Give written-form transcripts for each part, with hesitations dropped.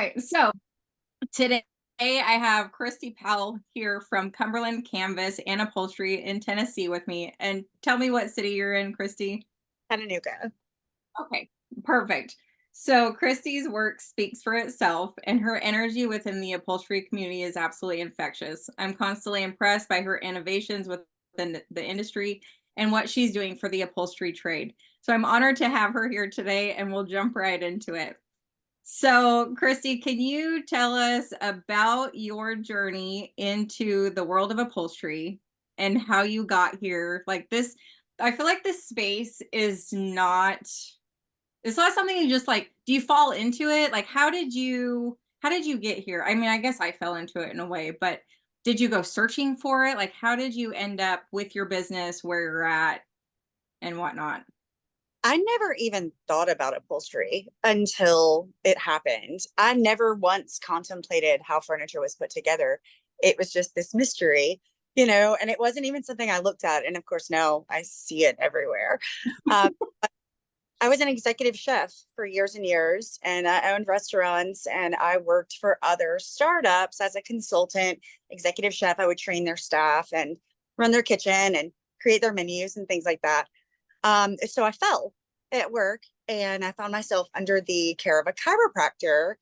right. So today I have Cristy Powell here from Cumberland Canvas and Upholstery in Tennessee with me. And tell me what city you're in, Cristy. Chattanooga. Okay, perfect. So Christy's work speaks for itself, and her energy within the upholstery community is absolutely infectious. I'm constantly impressed by her innovations within the industry and what she's doing for the upholstery trade. So I'm honored to have her here today, and we'll jump right into it. So, Cristy, can you tell us about your journey into the world of upholstery and how you got here? Like this, I feel like this space is not, it's not something you just like, do you fall into it? Like, how did you get here? I mean, I guess I fell into it in a way, but did you go searching for it? Like, how did you end up with your business where you're at and whatnot? I never even thought about upholstery until it happened. I never once contemplated how furniture was put together. It was just this mystery, and it wasn't even something I looked at. And of course, now I see it everywhere. Um, I was an executive chef for years and years, and I owned restaurants and I worked for other startups as a consultant, executive chef. I would train their staff and run their kitchen and create their menus and things like that. So I fell at work and I found myself under the care of a chiropractor.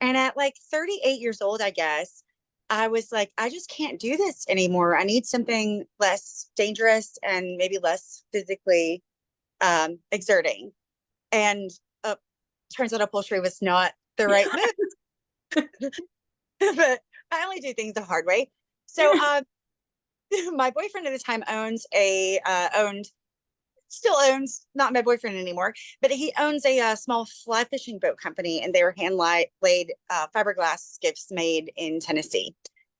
And at like 38 years old, I guess, I was like, I just can't do this anymore. I need something less dangerous and maybe less physically exerting. And uh, turns out upholstery was not the right move, but I only do things the hard way. So my boyfriend at the time owned still owns, not my boyfriend anymore, but he owns a small fly fishing boat company, and they were hand laid fiberglass skiffs made in Tennessee.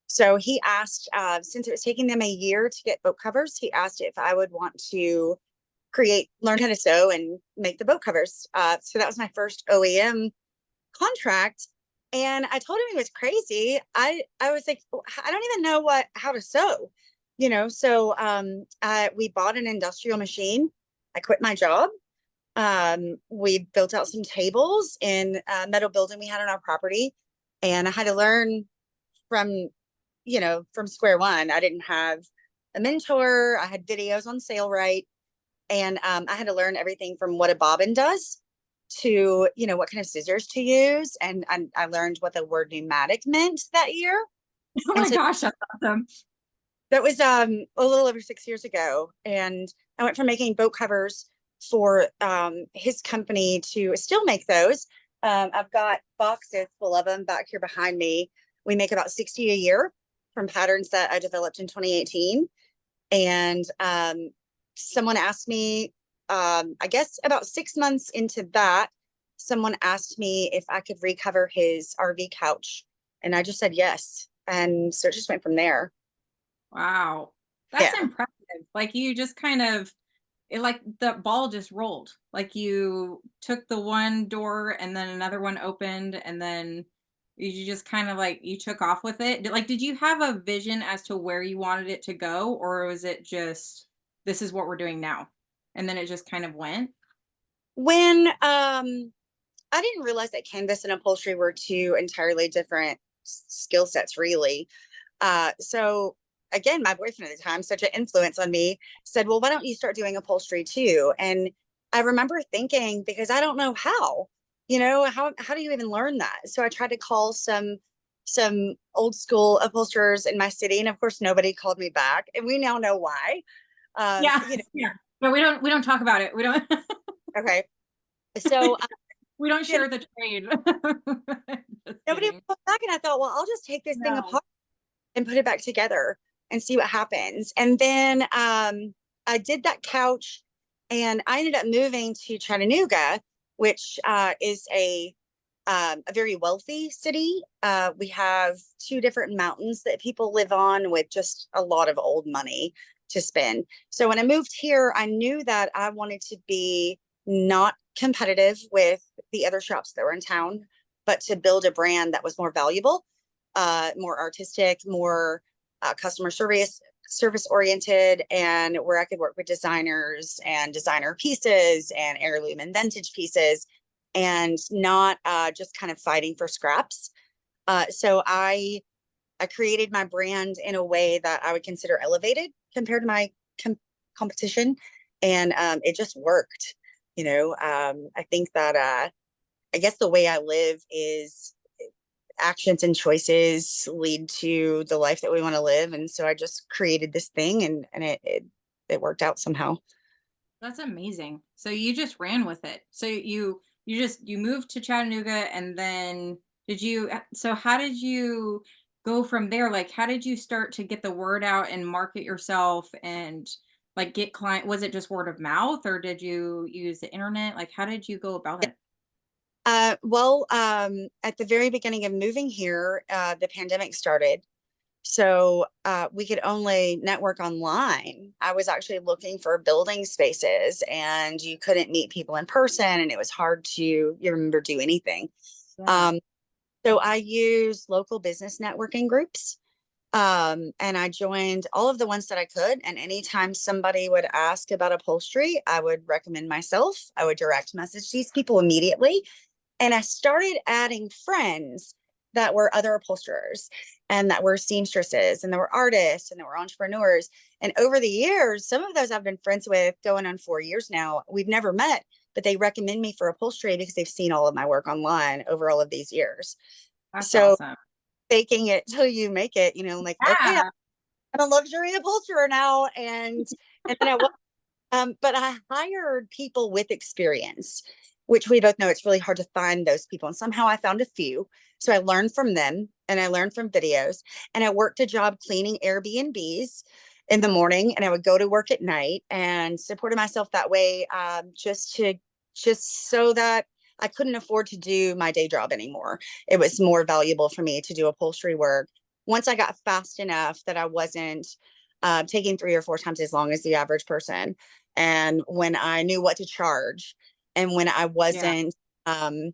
So he asked, since it was taking them a year to get boat covers, he asked if I would want to learn how to sew and make the boat covers. So that was my first OEM contract. And I told him he was crazy. I was like, I don't even know how to sew, So we bought an industrial machine. I quit my job. We built out some tables in a metal building we had on our property, and I had to learn from, from square one. I didn't have a mentor. I had videos on SailRite, and I had to learn everything from what a bobbin does to, what kind of scissors to use. And I learned what the word pneumatic meant that year. Oh And my so gosh, that's awesome. that was a little over 6 years ago. And I went from making boat covers for his company to still make those. I've got boxes full of them back here behind me. We make about 60 a year from patterns that I developed in 2018. And someone asked me, I guess about 6 months into that, someone asked me if I could recover his RV couch. And I just said yes. And so it just went from there. Wow. That's Yeah. impressive. Like you just kind of it like the ball just rolled. Like you took the one door and then another one opened and then you just kind of like you took off with it. Like did you have a vision as to where you wanted it to go, or was it just this is what we're doing now? And then it just kind of went? When I didn't realize that canvas and upholstery were two entirely different skill sets, really. So again, my boyfriend at the time, such an influence on me, said, "Well, why don't you start doing upholstery too?" And I remember thinking, because I don't know how, how do you even learn that? So I tried to call some old school upholsterers in my city, and of course, nobody called me back, and we now know why. Yeah. Yeah. But we don't talk about it. We don't Okay, so we don't you know, share the trade. Just nobody kidding. called back, and I thought, well, I'll just take this thing No. apart and put it back together and see what happens. And then I did that couch, and I ended up moving to Chattanooga, which is a very wealthy city. We have two different mountains that people live on with just a lot of old money to spend. So when I moved here, I knew that I wanted to be not competitive with the other shops that were in town, but to build a brand that was more valuable, more artistic, more customer service oriented, and where I could work with designers and designer pieces and heirloom and vintage pieces. and not just kind of fighting for scraps. So I created my brand in a way that I would consider elevated compared to my competition, and it just worked. I think that I guess the way I live is actions and choices lead to the life that we want to live, and so I just created this thing, and it worked out somehow. That's amazing. So you just ran with it. So you moved to Chattanooga, and then so how did you go from there? Like how did you start to get the word out and market yourself and like get client, was it just word of mouth or did you use the internet? Like how did you go about it? At the very beginning of moving here, the pandemic started. So we could only network online. I was actually looking for building spaces and you couldn't meet people in person and it was hard to, you remember, do anything. Yeah. Um, so I used local business networking groups. And I joined all of the ones that I could. And anytime somebody would ask about upholstery, I would recommend myself. I would direct message these people immediately. And I started adding friends that were other upholsterers and that were seamstresses and there were artists and there were entrepreneurs. And over the years, some of those I've been friends with going on 4 years now. We've never met, but they recommend me for upholstery because they've seen all of my work online over all of these years. That's So awesome. faking it till you make it, like, okay, Yeah. I'm a luxury upholsterer now. And then but I hired people with experience, which we both know it's really hard to find those people. And somehow I found a few. So I learned from them and I learned from videos. And I worked a job cleaning Airbnbs in the morning and I would go to work at night and supported myself that way, just so that I couldn't afford to do my day job anymore. It was more valuable for me to do upholstery work. Once I got fast enough that I wasn't taking 3 or 4 times as long as the average person, and when I knew what to charge, and Yeah. um,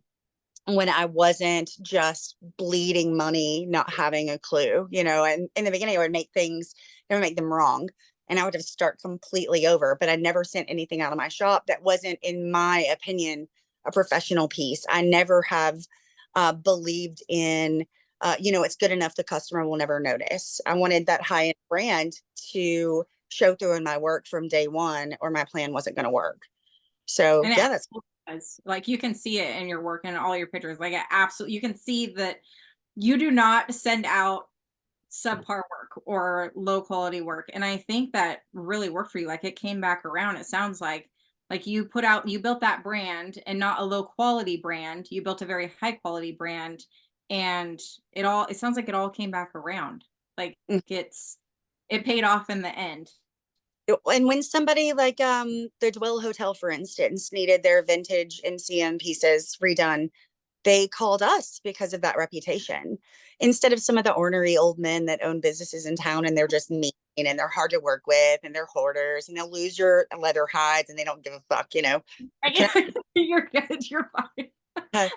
when I wasn't just bleeding money, not having a clue, and in the beginning I would make things, never make them wrong. And I would have to start completely over, but I never sent anything out of my shop that wasn't, in my opinion, a professional piece. I never have believed in, it's good enough the customer will never notice. I wanted that high end brand to show through in my work from day one, or my plan wasn't going to work. So And it yeah, that's absolutely does. Like you can see it in your work and all your pictures. Like it absolutely, you can see that you do not send out subpar work or low quality work. And I think that really worked for you. Like it came back around. It sounds like you built that brand and not a low quality brand. You built a very high quality brand and it sounds like it all came back around. Like it's, it paid off in the end. and when somebody like the Dwell Hotel, for instance, needed their vintage MCM pieces redone, they called us because of that reputation. Instead of some of the ornery old men that own businesses in town and they're just mean and they're hard to work with and they're hoarders and they'll lose your leather hides and they don't give a fuck. Can You're good. You're fine. I,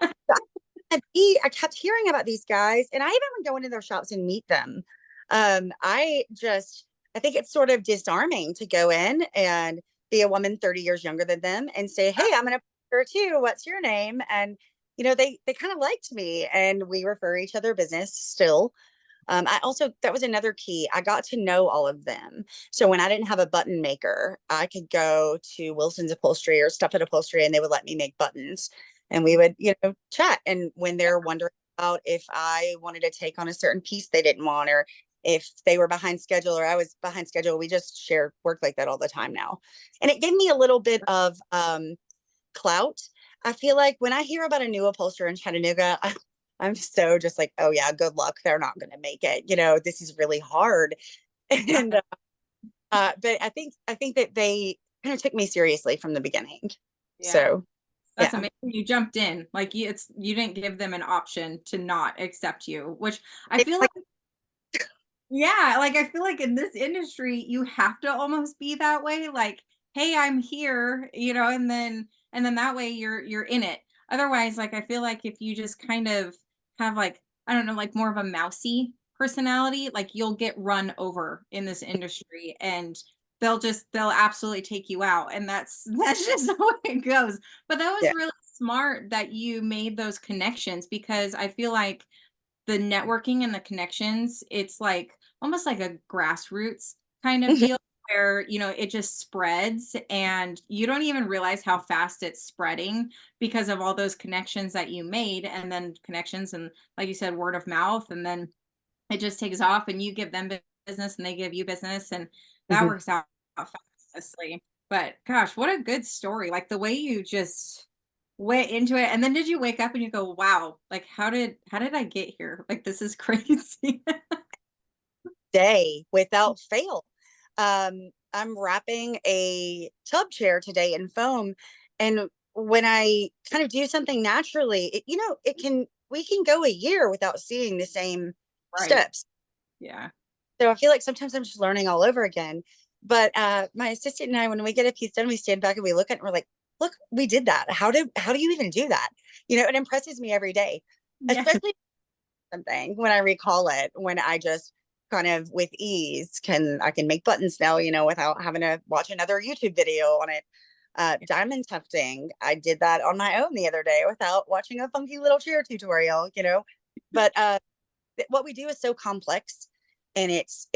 I kept hearing about these guys and I even would go into their shops and meet them. I think it's sort of disarming to go in and be a woman 30 years younger than them and say, hey, I'm an upholsterer too. What's your name? And they kind of liked me and we refer each other business still. I also, that was another key. I got to know all of them. So when I didn't have a button maker, I could go to Wilson's Upholstery or Stuff It Upholstery and they would let me make buttons and we would, chat. And when they're wondering about if I wanted to take on a certain piece they didn't want, or if they were behind schedule or I was behind schedule, we just share work like that all the time now. And it gave me a little bit of clout. I feel like when I hear about a new upholsterer in Chattanooga, I'm so just like, oh yeah, good luck. They're not going to make it. This is really hard. And but I think that they kind of took me seriously from the beginning. Yeah. So That's yeah, amazing. You jumped in. Like you didn't give them an option to not accept you, which I it's feel like, like yeah, like I feel like in this industry you have to almost be that way. Like, hey, I'm here, and then that way you're in it. Otherwise, like I feel like if you just kind of have like, I don't know, like more of a mousy personality, like you'll get run over in this industry and they'll absolutely take you out. And that's that's just the way it goes. But that was yeah. really smart that you made those connections because I feel like the networking and the connections, it's like almost like a grassroots kind of deal where, it just spreads and you don't even realize how fast it's spreading because of all those connections that you made and then connections and like you said, word of mouth. And then it just takes off and you give them business and they give you business and that Mhm. works out fabulously. But gosh, what a good story. Like the way you just went into it and then did you wake up and you go, "Wow, like how did I get here? Like this is crazy." Day without fail. I'm wrapping a tub chair today in foam. And when I kind of do something naturally, we can go a year without seeing the same Right. steps. Yeah. So I feel like sometimes I'm just learning all over again. But my assistant and I, when we get a piece done, we stand back and we look at it and we're like, look, we did that. How do you even do that? It impresses me every day, Yeah. especially something when I recall it, when I just kind of with ease I can make buttons now, without having to watch another YouTube video on it. Diamond tufting, I did that on my own the other day without watching a funky little chair tutorial. But what we do is so complex, and it's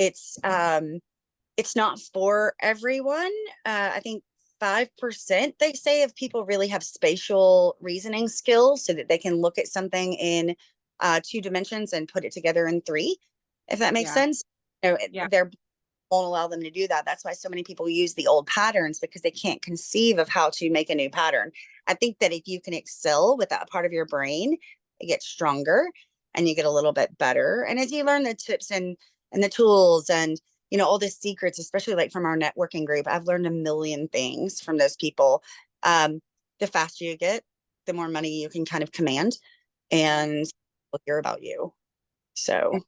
not for everyone. I think 5% they say of people really have spatial reasoning skills so that they can look at something in two dimensions and put it together in three, if that makes Yeah. sense. Yeah. Their won't allow them to do that. That's why so many people use the old patterns, because they can't conceive of how to make a new pattern. I think that if you can excel with that part of your brain, it gets stronger and you get a little bit better. And as you learn the tips and the tools and all the secrets, especially like from our networking group, I've learned a million things from those people. Um, the faster you get, the more money you can kind of command, Right. and we'll hear about you. So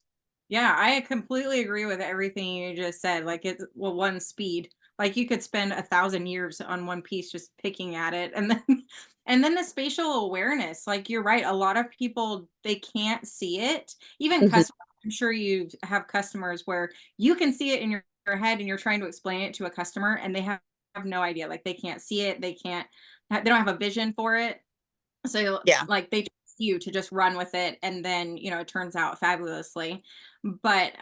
Yeah, I completely agree with everything you just said. Like it's well, one speed. Like you could spend 1,000 years on one piece just picking at it. And then and then the spatial awareness. Like you're right. A lot of people they can't see it. Even mhm, customers, I'm sure you have customers where you can see it in your head and you're trying to explain it to a customer and they have no idea. Like they can't see it. They don't have a vision for it. So, yeah. like, they trust you to just run with it, and then, it turns out fabulously. But,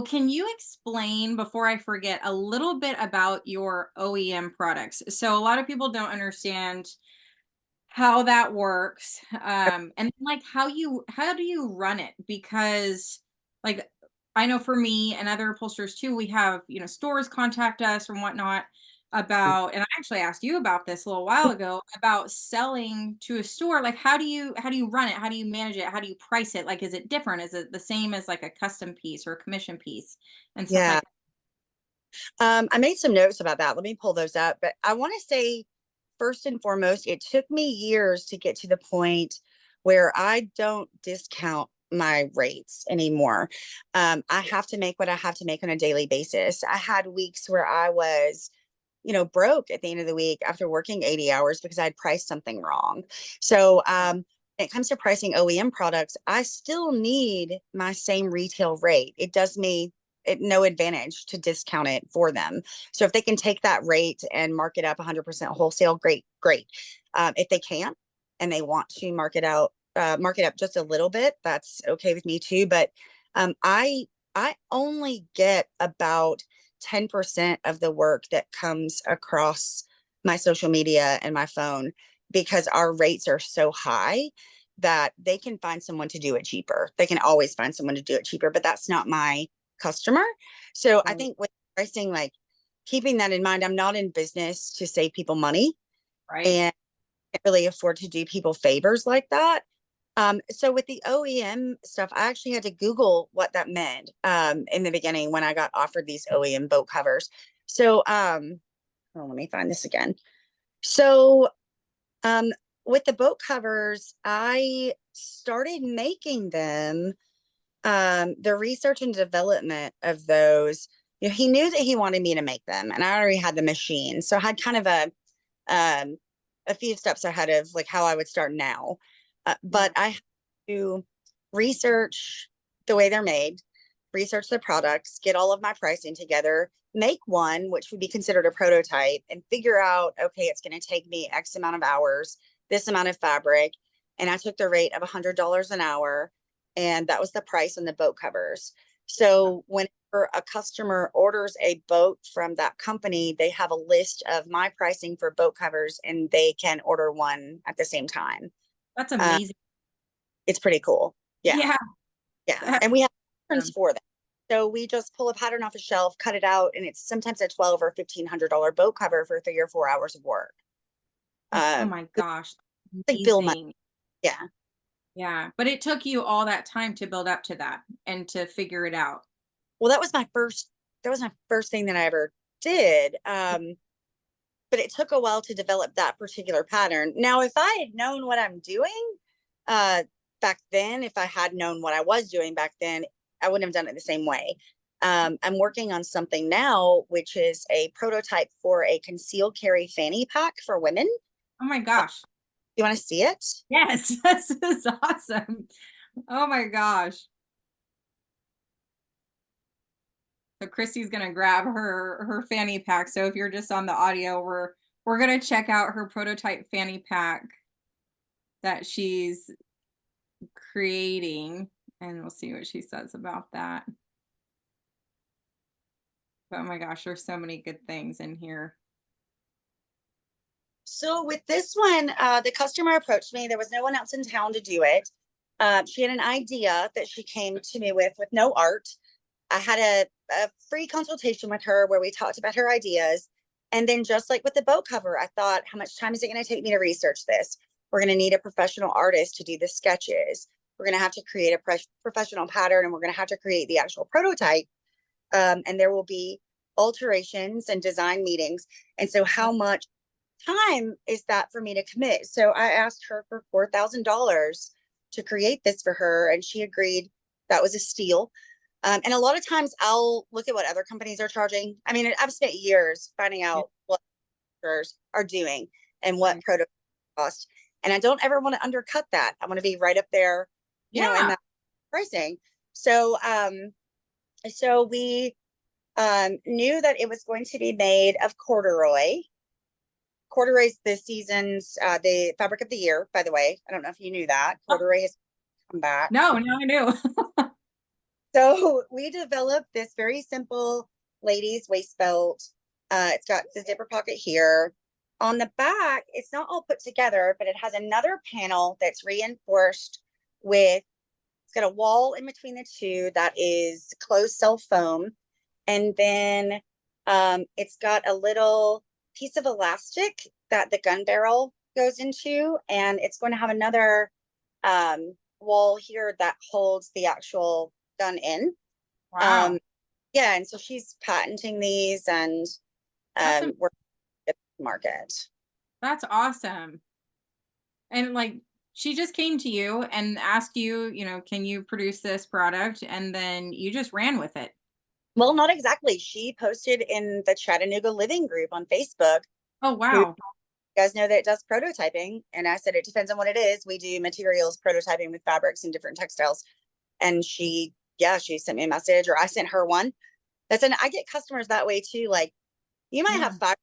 can you explain, before I forget, a little bit about your OEM products? So a lot of people don't understand how that works, and like how do you run it? Because like I know for me and other upholsterers too, we have stores contact us and whatnot about, and I actually asked you about this a little while ago about selling to a store. Like how do you run it? How do you manage it? How do you price it? Like is it different? Is it the same as like a custom piece or a commission piece and stuff Yeah. like I made some notes about that. Let me pull those up. But I want to say, first and foremost, it took me years to get to the point where I don't discount my rates anymore. I have to make what I have to make on a daily basis. I had weeks where I was, broke at the end of the week after working 80 hours because I'd priced something wrong. So, when it comes to pricing OEM products, I still need my same retail rate. It does me no advantage to discount it for them. So if they can take that rate and mark it up 100% wholesale, great, great. If they can't and they want to mark it up just a little bit, that's okay with me too. But I only get about 10% of the work that comes across my social media and my phone, because our rates are so high that they can find someone to do it cheaper. They can always find someone to do it cheaper, but that's not my customer. So I that? think with pricing, like keeping that in mind, I'm not in business to save people money, Right. and I can't really afford to do people favors like that. So with the OEM stuff, I actually had to Google what that meant in the beginning when I got offered these OEM boat covers. So let me find this again. So um, with the boat covers, I started making them. The research and development of those, he knew that he wanted me to make them, and I already had the machine, so I had kind of um, a few steps ahead of like how I would start now. But Yeah. I had to research the way they're made, research the products, get all of my pricing together, make one which would be considered a prototype, and figure out, okay, it's going to take me X amount of hours this amount of fabric, and I took the rate of $100 an hour, and that was the price on the boat covers. So whenever a customer orders a boat from that company, they have a list of my pricing for boat covers, and they can order one at the same time. That's Uh, amazing. it's pretty cool. Yeah. Yeah. Yeah. That's And we have patterns awesome. for them. So we just pull a pattern off a shelf, cut it out, and it's sometimes a $12 or $1,500 boat cover for 3 or 4 hours of work. Oh Uh, my gosh. like bill money. Amazing. Yeah. Yeah. But it took you all that time to build up to that and to figure it out. Well, that was my first thing that I ever did. But it took a while to develop that particular pattern. Now, if I had known what I'm doing, uh, back then, if I had known what I was doing back then, I wouldn't have done it the same way. I'm working on something now, which is a prototype for a concealed carry fanny pack for women. Oh my gosh. You want to see it? Yes. This is awesome. Oh my gosh. So Christy's gonna grab her fanny pack. So if you're just on the audio, we're gonna check out her prototype fanny pack that she's creating, and we'll see what she says about that. Oh my gosh, there's so many good things in here. So with this one, the customer approached me. There was no one else in town to do it. She had an idea that she came to me with no art. I had a free consultation with her where we talked about her ideas. And then just like with the boat cover, I thought, how much time is it going to take me to research this? We're going to need a professional artist to do the sketches. We're going to have to create a professional pattern, and we're going to have to create the actual prototype. And there will be alterations and design meetings. And so how much time is that for me to commit? So I asked her for $4,000 to create this for her, and she agreed. That was a steal. And a lot of times I'll look at what other companies are charging. I mean, I've spent years finding Yeah. out what others are doing and what Right. product cost. And I don't ever want to undercut that. I want to be right up there, in Yeah. that pricing. So, so we knew that it was going to be made of corduroy. Corduroy is the fabric of the year, by the way. I don't know if you knew that. Oh, Corduroy has come back. no, no, I knew. So we developed this very simple ladies waist belt. It's got the zipper pocket here. On the back, it's not all put together, but it has another panel that's reinforced with, it's got a wall in between the two that is closed cell foam. And then it's got a little piece of elastic that the gun barrel goes into. And it's going to have another wall here that holds the actual gun in. Wow. Yeah, and so she's patenting these, and That's a, we're at the market. that's awesome. And like she just came to you and asked you, can you produce this product? And then you just ran with it. Well, not exactly. She posted in the Chattanooga Living group on Facebook, Oh, who, you wow. guys know that it does prototyping. And I said, it depends on what it is. We do materials prototyping with fabrics and different textiles. And she sent me a message, or I sent her one. I get customers that way too. Like, you might Yeah. have 5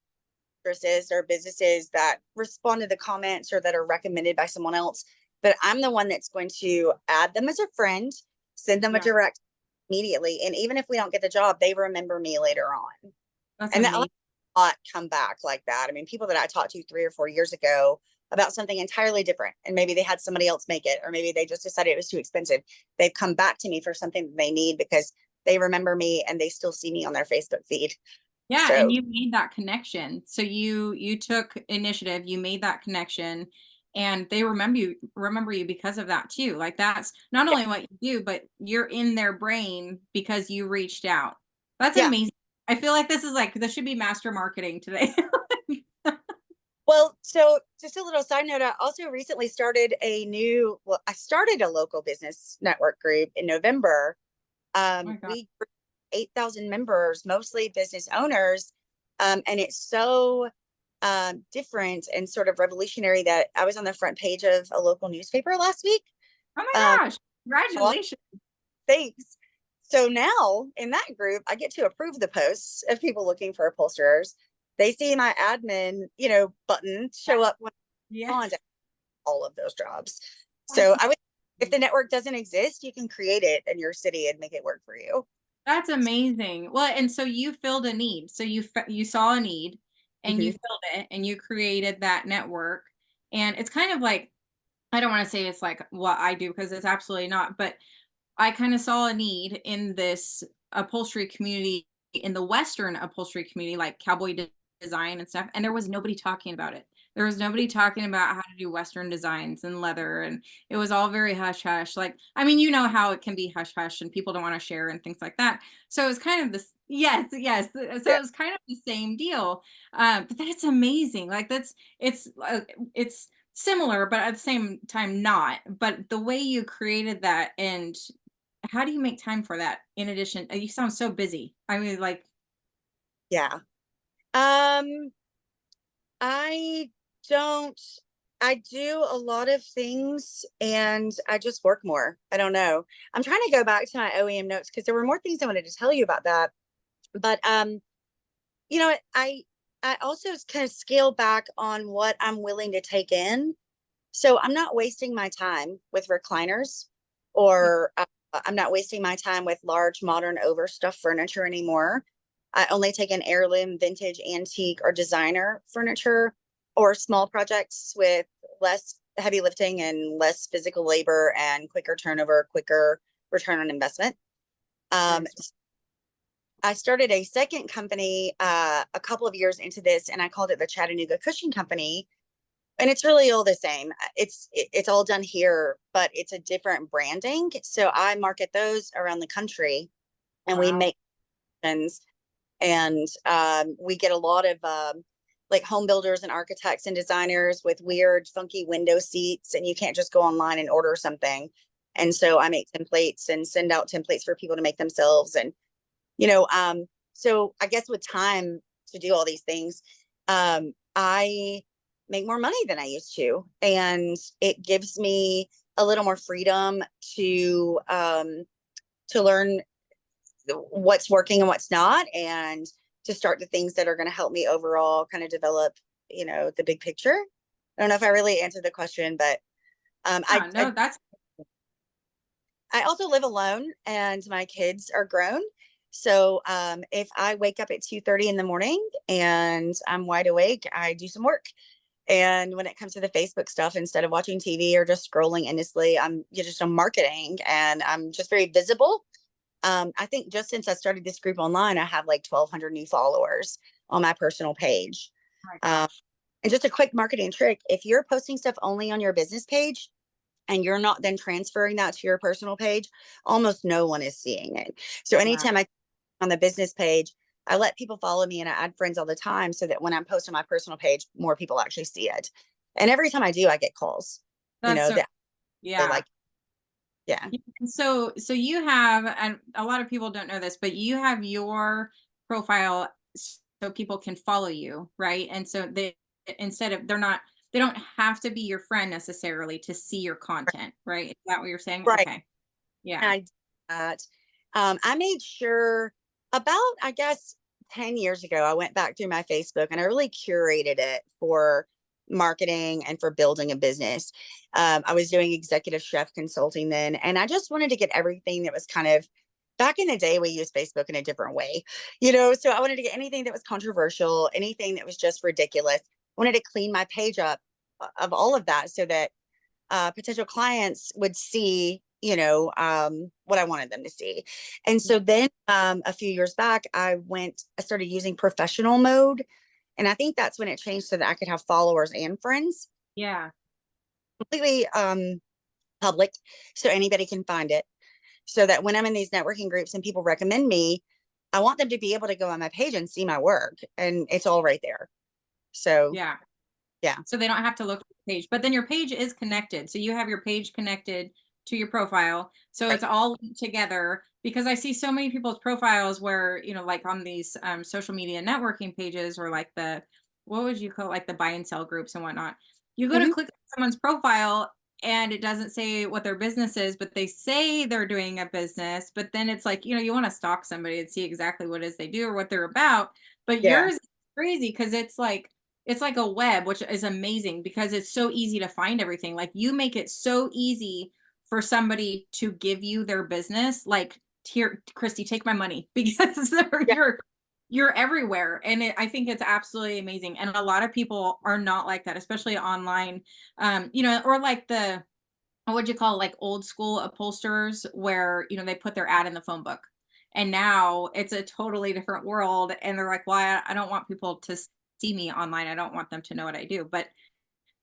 or businesses that respond to the comments or that are recommended by someone else, but I'm the one that's going to add them as a friend, send them a Yeah. direct immediately. And even if we don't get the job, they remember me later on. That's And that amazing. a lot come back like that. I mean, people that I talked to 3 or 4 years ago about something entirely different, and maybe they had somebody else make it, or maybe they just decided it was too expensive. They've come back to me for something that they need because they remember me and they still see me on their Facebook feed. Yeah, and So you made that connection. So you took initiative, you made that connection, and they remember you because of that too. Like that's not only what you do, but you're in their brain because you reached out. That's yeah. amazing. I feel like this should be master marketing today. Well, so just a little side note, I also recently started I started a local business network group in November. Oh my God. We grew 8,000 members, mostly business owners. And it's so different and sort of revolutionary that I was on the front page of a local newspaper last week. Oh Um, my gosh. Congratulations. Thanks. So now in that group, I get to approve the posts of people looking for upholsterers. They see my admin, button show up when I'm on. Yes. all of those jobs. That's So I would, if the network doesn't exist, you can create it in your city and make it work for you. that's amazing. Well, and so you filled a need. So you saw a need and you Mhm. filled it and you created that network. And it's kind of like, I don't want to say it's like what I do because it's absolutely not, but I kind of saw a need in this upholstery community, in the Western upholstery community, like design and stuff. And there was nobody talking about it. There was nobody talking about how to do Western designs and leather. And it was all very hush hush. Like, I mean, you know how it can be hush hush and people don't want to share and things like that. So it was kind of this, yes, yes. So Yeah. it was kind of the same deal. But that's amazing. Like, it's similar, but at the same time, not. But the way you created that, and how do you make time for that in addition? You sound so busy. I mean, like, Yeah. Um, I don't, I do a lot of things and I just work more. I don't know. I'm trying to go back to my OEM notes because there were more things I wanted to tell you about that. But you know, I also kind of scale back on what I'm willing to take in. So I'm not wasting my time with recliners or I'm not wasting my time with large modern overstuffed furniture anymore. I only take in heirloom, vintage, antique, or designer furniture or small projects with less heavy lifting and less physical labor and quicker turnover, quicker return on investment. Um, nice. I started a second company a couple of years into this, and I called it the Chattanooga Cushion Company. And it's really all the same. It's all done here, but it's a different branding. So I market those around the country, and we Wow. make things, and we get a lot of like home builders and architects and designers with weird, funky window seats, and you can't just go online and order something. And so I make templates and send out templates for people to make themselves, and you know, so I guess with time to do all these things, I make more money than I used to, and it gives me a little more freedom to learn what's working and what's not, and to start the things that are going to help me overall kind of develop, the big picture. I don't know if I really answered the question, but um, I, Yeah, I no, that's I also live alone and my kids are grown. So if I wake up at 2:30 in the morning and I'm wide awake, I do some work. And when it comes to the Facebook stuff, instead of watching TV or just scrolling endlessly, I'm marketing and I'm just very visible. I think just since I started this group online, I have like 1,200 new followers on my personal page. oh my Um, gosh. and just a quick marketing trick: if you're posting stuff only on your business page, and you're not then transferring that to your personal page, almost no one is seeing it. So Yeah. anytime I on the business page, I let people follow me and I add friends all the time so that when I'm posting my personal page, more people actually see it. And every time I do, I get calls, That's so, that they yeah. like, yeah. Yeah, and so you have, and a lot of people don't know this, but you have your profile so people can follow you, right? And so they, instead of, they don't have to be your friend necessarily to see your content, right? Is that what you're saying? Right. Okay. Yeah. I did that. I made sure about, I guess, 10 years ago, I went back through my Facebook and I really curated it for marketing and for building a business. I was doing executive chef consulting then, and I just wanted to get everything that was kind of back in the day, we used Facebook in a different way, so I wanted to get anything that was controversial, anything that was just ridiculous. I wanted to clean my page up of all of that so that potential clients would see, what I wanted them to see. And Yeah. so then a few years back, I started using professional mode. And I think that's when it changed so that I could have followers and friends Yeah. completely public so anybody can find it. So that when I'm in these networking groups and people recommend me, I want them to be able to go on my page and see my work. And it's all right there. So, Yeah. yeah. So they don't have to look at the page, but then your page is connected. So you have your page connected to your profile. So Right. it's all linked together, because I see so many people's profiles where, like on these social media networking pages, or like what would you call, like the buy and sell groups and whatnot. You go to Mhm. click on someone's profile and it doesn't say what their business is, but they say they're doing a business. But then it's like, you want to stalk somebody and see exactly what it is they do or what they're about. But Yeah. yours is crazy because it's like, it's like a web, which is amazing because it's so easy to find everything. Like you make it so easy for somebody to give you their business. Like, here, Cristy, take my money because Yeah. you're everywhere, and I think it's absolutely amazing. And a lot of people are not like that, especially online. Or like the what would you call it, like old school upholsterers where they put their ad in the phone book, and now it's a totally different world, and they're like, well, I don't want people to see me online, I don't want them to know what I do. But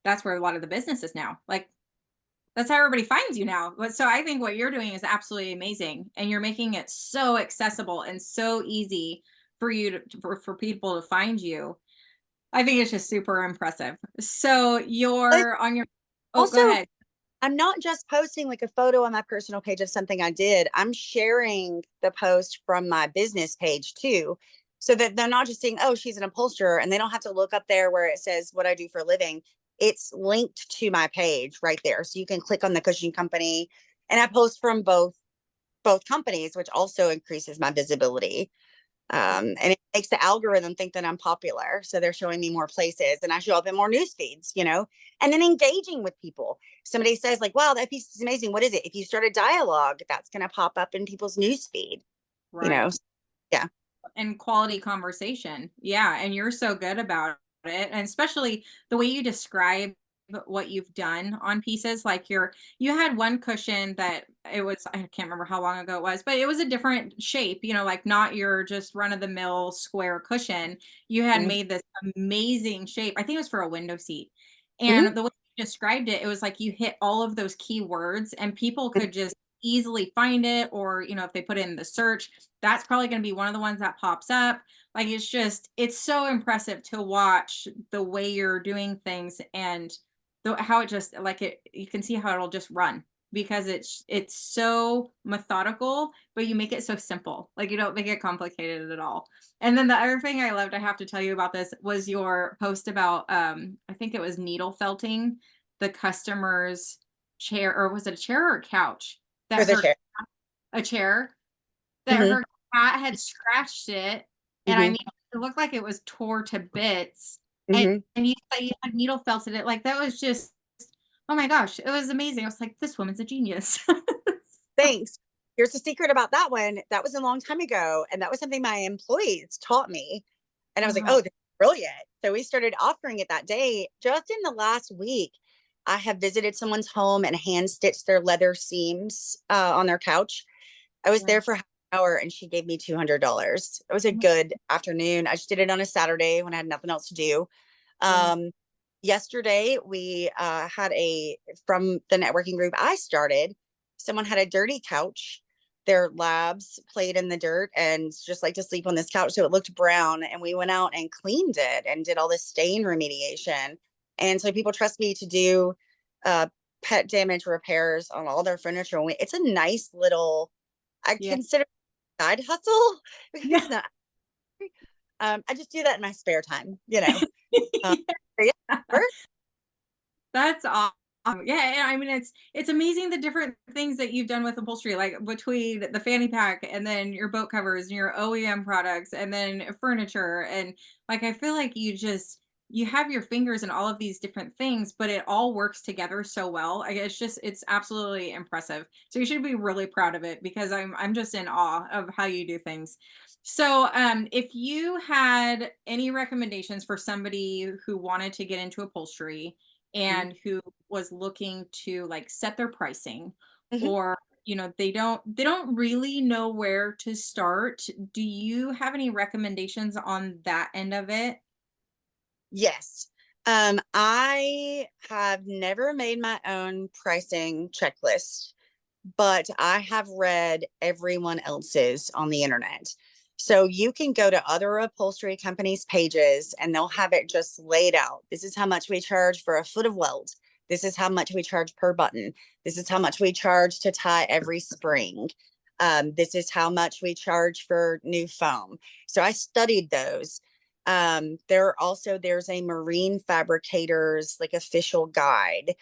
that's where a lot of the business is now, like that's how everybody finds you now. But so I think what you're doing is absolutely amazing, and you're making it so accessible and so easy for you for people to find you. I think it's just super impressive. So But you're on your oh, also, go ahead. I'm not just posting like a photo on my personal page of something I did. I'm sharing the post from my business page too, so that they're not just saying, oh, she's an upholsterer, and they don't have to look up there where it says what I do for a living. It's linked to my page right there. So you can click on the cushion company, and I post from both companies, which also increases my visibility. And it makes the algorithm think that I'm popular. So they're showing me more places, and I show up in more news feeds, and then engaging with people. Somebody says, like, wow, that piece is amazing. What is it? If you start a dialogue, that's going to pop up in people's news feed, you know? Right. Yeah. And quality conversation. Yeah, and you're so good about it, and especially the way you describe what you've done on pieces. Like you had one cushion that it was, I can't remember how long ago it was, but it was a different shape, like not your just run of the mill square cushion. You had Mm-hmm. made this amazing shape. I think it was for a window seat. Mm-hmm. And the way you described it, it was like you hit all of those key words and people could just easily find it, or if they put it in the search, that's probably going to be one of the ones that pops up. Like it's so impressive to watch the way you're doing things, and how it just like it you can see how it'll just run because it's so methodical, but you make it so simple. Like you don't make it complicated at all. And then the other thing I loved, I have to tell you about this, was your post about I think it was needle felting the customer's chair, or was it a chair or a couch For that the her chair. a chair that Mm-hmm. her cat had scratched it, and I Mm-hmm. mean, it looked like it was tore to bits, and Mm-hmm. you said you had needle felted it, like, that was just oh my gosh, it was amazing. I was like, "This woman's a genius." Thanks. Here's the secret about that one. That was a long time ago, and that was something my employees taught me. And I was like, Wow. oh, this is brilliant. So we started offering it that day. Just in the last week, I have visited someone's home and hand stitched their leather seams on their couch. I was Yeah. there for half an hour, and she gave me $200. It was a good afternoon. I just did it on a Saturday when I had nothing else to do. Yeah. Um, Yesterday, we had from the networking group I started, someone had a dirty couch. Their labs played in the dirt and just like to sleep on this couch. So it looked brown. And we went out and cleaned it and did all this stain remediation. And so people trust me to do uh, pet damage repairs on all their furniture. It's a nice little, I Yeah. consider it a side hustle because Yeah. it's not, I just do that in my spare time. Uh, so yeah, work. That's awesome. Yeah, and I mean it's amazing the different things that you've done with upholstery, like between the fanny pack and then your boat covers and your OEM products and then furniture, and like I feel like you have your fingers in all of these different things, but it all works together so well. Like it's absolutely impressive. So you should be really proud of it because I'm just in awe of how you do things. So, if you had any recommendations for somebody who wanted to get into upholstery and who was looking to like set their pricing, Mhm. or they don't really know where to start, do you have any recommendations on that end of it? Yes. I have never made my own pricing checklist, but I have read everyone else's on the internet. So you can go to other upholstery companies' pages and they'll have it just laid out. This is how much we charge for a foot of welt. This is how much we charge per button. This is how much we charge to tie every spring. This is how much we charge for new foam. So I studied those. There's a marine fabricators like official guide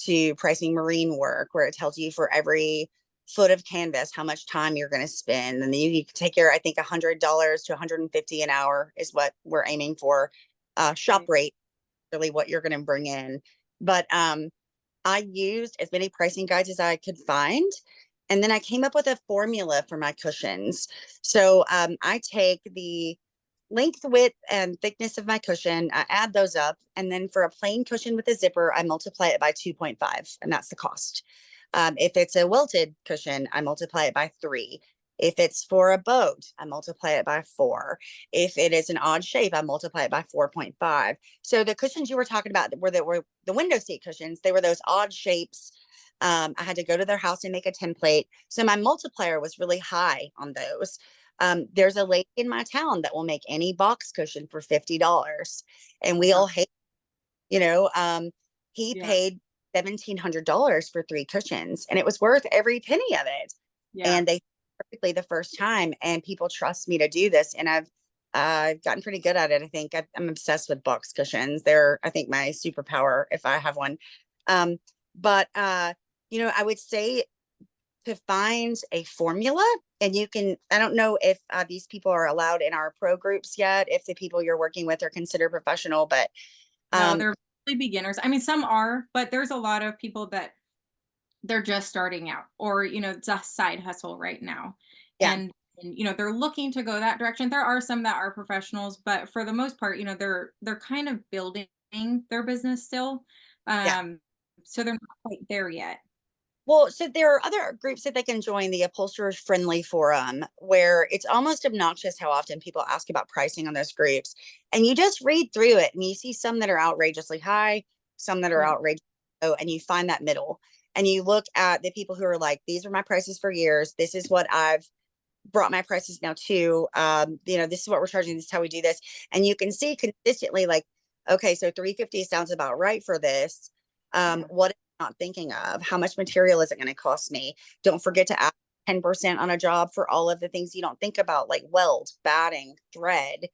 to pricing marine work where it tells you for every foot of canvas how much time you're going to spend, and then you can take your, I think, $100 to 150 an hour is what we're aiming for, shop Right. rate. really what you're going to bring in. But I used as many pricing guides as I could find. And then I came up with a formula for my cushions. So I take the length, width, and thickness of my cushion, I add those up. And then for a plain cushion with a zipper, I multiply it by 2.5, and that's the cost. If it's a welted cushion, I multiply it by 3. If it's for a boat, I multiply it by 4. If it is an odd shape, I multiply it by 4.5. So the cushions you were talking about were the window seat cushions. They were those odd shapes. I had to go to their house and make a template. So my multiplier was really high on those. There's a lady in my town that will make any box cushion for $50. And we Yeah. all hate, you know, he Yeah. paid $1,700 for 3 cushions, and it was worth every penny of it. Yeah. And they perfectly the first time, and people trust me to do this. And I've gotten pretty good at it. I think I'm obsessed with box cushions. They're, I think, my superpower if I have one. But I would say to find a formula, and you can, I don't know if these people are allowed in our pro groups yet, if the people you're working with are considered professional, but No, they're really beginners. I mean, some are, but there's a lot of people that they're just starting out, or it's a side hustle right now. yeah, And they're looking to go that direction. There are some that are professionals, but for the most part, they're kind of building their business still. yeah. So they're not quite there yet. Well, so there are other groups that they can join, the Upholsterers Friendly Forum, where it's almost obnoxious how often people ask about pricing on those groups. And you just read through it and you see some that are outrageously high, some that are Yeah. outrageous low, and you find that middle. And you look at the people who are like, these are my prices for years. This is what I've brought my prices now to. This is what we're charging. This is how we do this. And you can see consistently, like, okay, so 350 sounds about right for this. Yeah. What not thinking of? How much material is it going to cost me? Don't forget to add 10% on a job for all of the things you don't think about, like weld, batting, thread,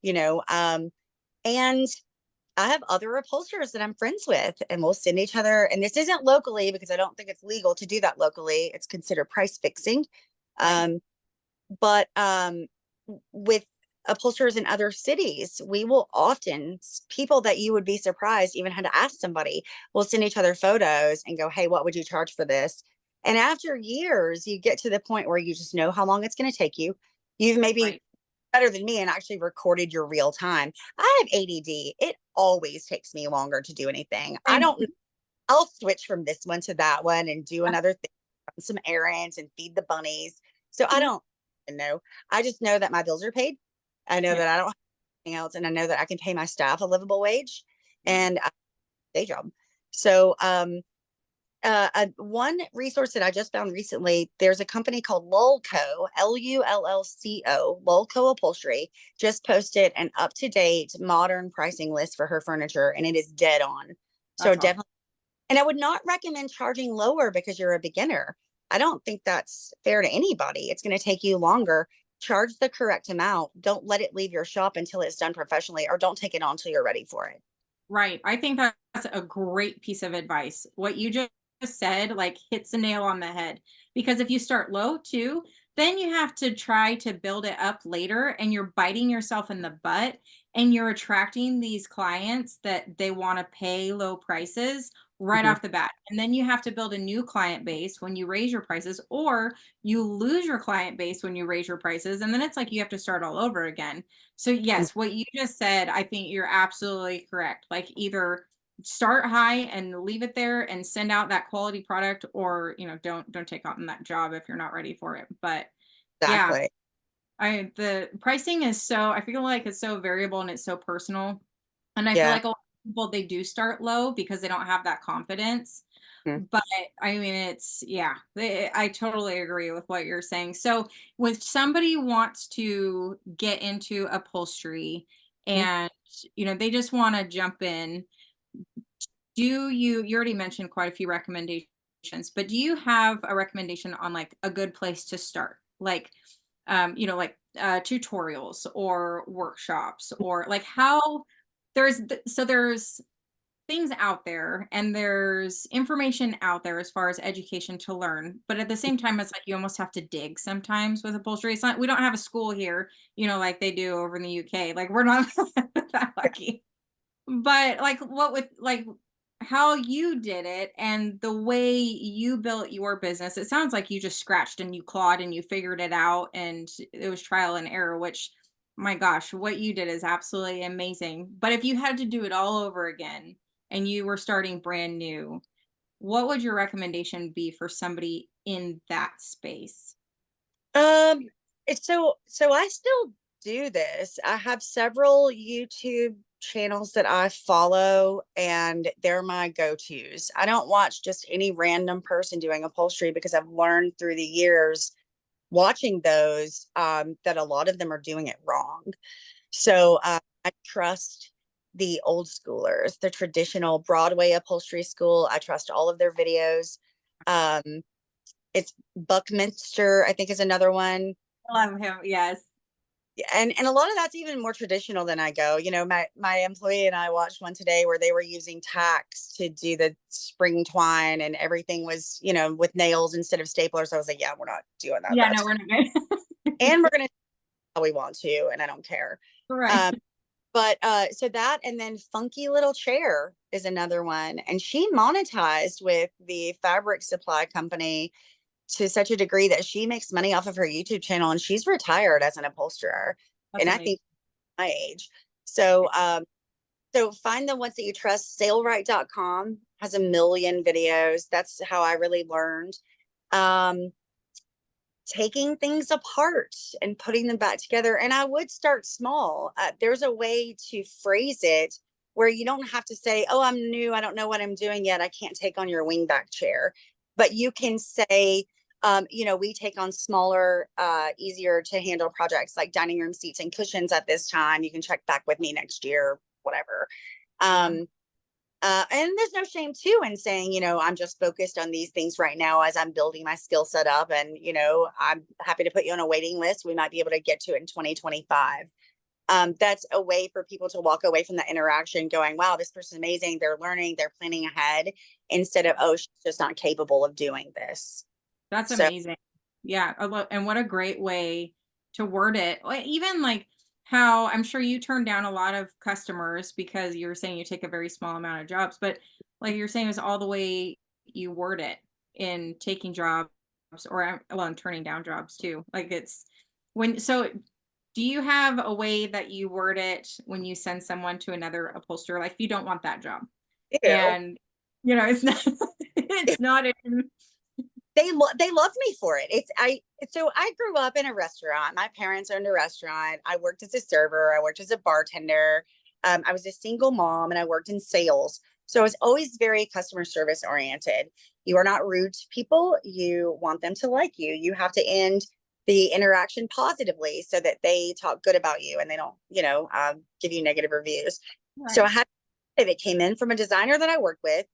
you know. And I have other upholsterers that I'm friends with, and we'll send each other. And this isn't locally because I don't think it's legal to do that locally. It's considered price fixing. Right. Um, but with upholsterers in other cities, we will often, people that you would be surprised even had to ask somebody, we'll send each other photos and go, hey, what would you charge for this? And after years, you get to the point where you just know how long it's going to take you. You've maybe Right. better than me and actually recorded your real time. I have ADD. It always takes me longer to do anything. I Same. don't, I'll switch from this one to that one and do another thing, run some errands and feed the bunnies. So I don't know. I just know that my bills are paid. I know Yeah. that I don't have anything else, and I know that I can pay my staff a livable wage Yeah. and a day job. So, one resource that I just found recently, there's a company called Lulco, Lullco, Lulco Upholstery, just posted an up-to-date modern pricing list for her furniture, and it is dead on. So That's awesome. definitely, and I would not recommend charging lower because you're a beginner. I don't think that's fair to anybody. It's going to take you longer. Charge the correct amount. Don't let it leave your shop until it's done professionally, or don't take it on until you're ready for it. Right. I think that's a great piece of advice. What you just said, like, hits a nail on the head. Because if you start low too, then you have to try to build it up later, and you're biting yourself in the butt, and you're attracting these clients that they want to pay low prices right Mhm. off the bat. And then you have to build a new client base when you raise your prices, or you lose your client base when you raise your prices. And then it's like you have to start all over again. So yes, what you just said, I think you're absolutely correct. Like, either start high and leave it there and send out that quality product, or don't take on that job if you're not ready for it. But yeah, Exactly. the pricing is so, I feel like it's so variable and it's so personal. And I feel Yeah. like a lot of people, they do start low because they don't have that confidence. Mhm. But I mean, yeah, I totally agree with what you're saying. So, when somebody wants to get into upholstery Mhm. and, they just want to jump in, you already mentioned quite a few recommendations, but do you have a recommendation on, like, a good place to start? Like, tutorials or workshops, or like how there's things out there, and there's information out there as far as education to learn, but at the same time it's like you almost have to dig sometimes with upholstery. It's not, we don't have a school here, like they do over in the UK. Like, we're not that lucky. But like what with like how you did it and the way you built your business, it sounds like you just scratched and you clawed and you figured it out and it was trial and error, which my gosh, what you did is absolutely amazing. But if you had to do it all over again and you were starting brand new, what would your recommendation be for somebody in that space? Um, so I still do this. I have several YouTube channels that I follow, and they're my go-tos. I don't watch just any random person doing upholstery because I've learned through the years watching those that a lot of them are doing it wrong. So I trust the old schoolers, the traditional Broadway upholstery school. I trust all of their videos. Um, it's Buckminster, I think, is another one. I love him. Yes. Yeah, and a lot of that's even more traditional than I go. You know, my employee and I watched one today where they were using tacks to do the spring twine, and everything was, you know, with nails instead of staplers. I was like, yeah, we're not doing that. Yeah, That's no, we're not good. and we're gonna do how we want to, and I don't care. Right. Um, but so that, and then Funky Little Chair is another one, and she monetized with the fabric supply company to such a degree that she makes money off of her YouTube channel, and she's retired as an upholsterer. That's And I amazing. think my age. So so find the ones that you trust. Sailright.com has a million videos. That's how I really learned. Um, Taking things apart and putting them back together. And I would start small. There's a way to phrase it where you don't have to say, oh, I'm new. I don't know what I'm doing yet. I can't take on your wingback chair. But you can say, you know, we take on smaller, easier to handle projects like dining room seats and cushions at this time. You can check back with me next year, whatever. Yeah. Um, and there's no shame too in saying, you know, I'm just focused on these things right now as I'm building my skill set up. And, you know, I'm happy to put you on a waiting list. We might be able to get to it in 2025. That's a way for people to walk away from the interaction going, wow, this person's amazing. They're learning, they're planning ahead instead of, oh, she's just not capable of doing this. That's So, amazing. Yeah, and what a great way to word it. Even like how I'm sure you turn down a lot of customers because you were saying you take a very small amount of jobs, but like you're saying is all the way you word it in taking jobs or well, in turning down jobs too. Like it's when so do you have a way that you word it when you send someone to another upholsterer? Like if you don't want that job ew. and it's not it's not in They love me for it. So I grew up in a restaurant. My parents owned a restaurant. I worked as a server. I worked as a bartender. I was a single mom and I worked in sales. So I was always very customer service oriented. You are not rude to people. You want them to like you. You have to end the interaction positively so that they talk good about you and they don't, you know, give you negative reviews. So I right. had that came in from a designer that I worked with.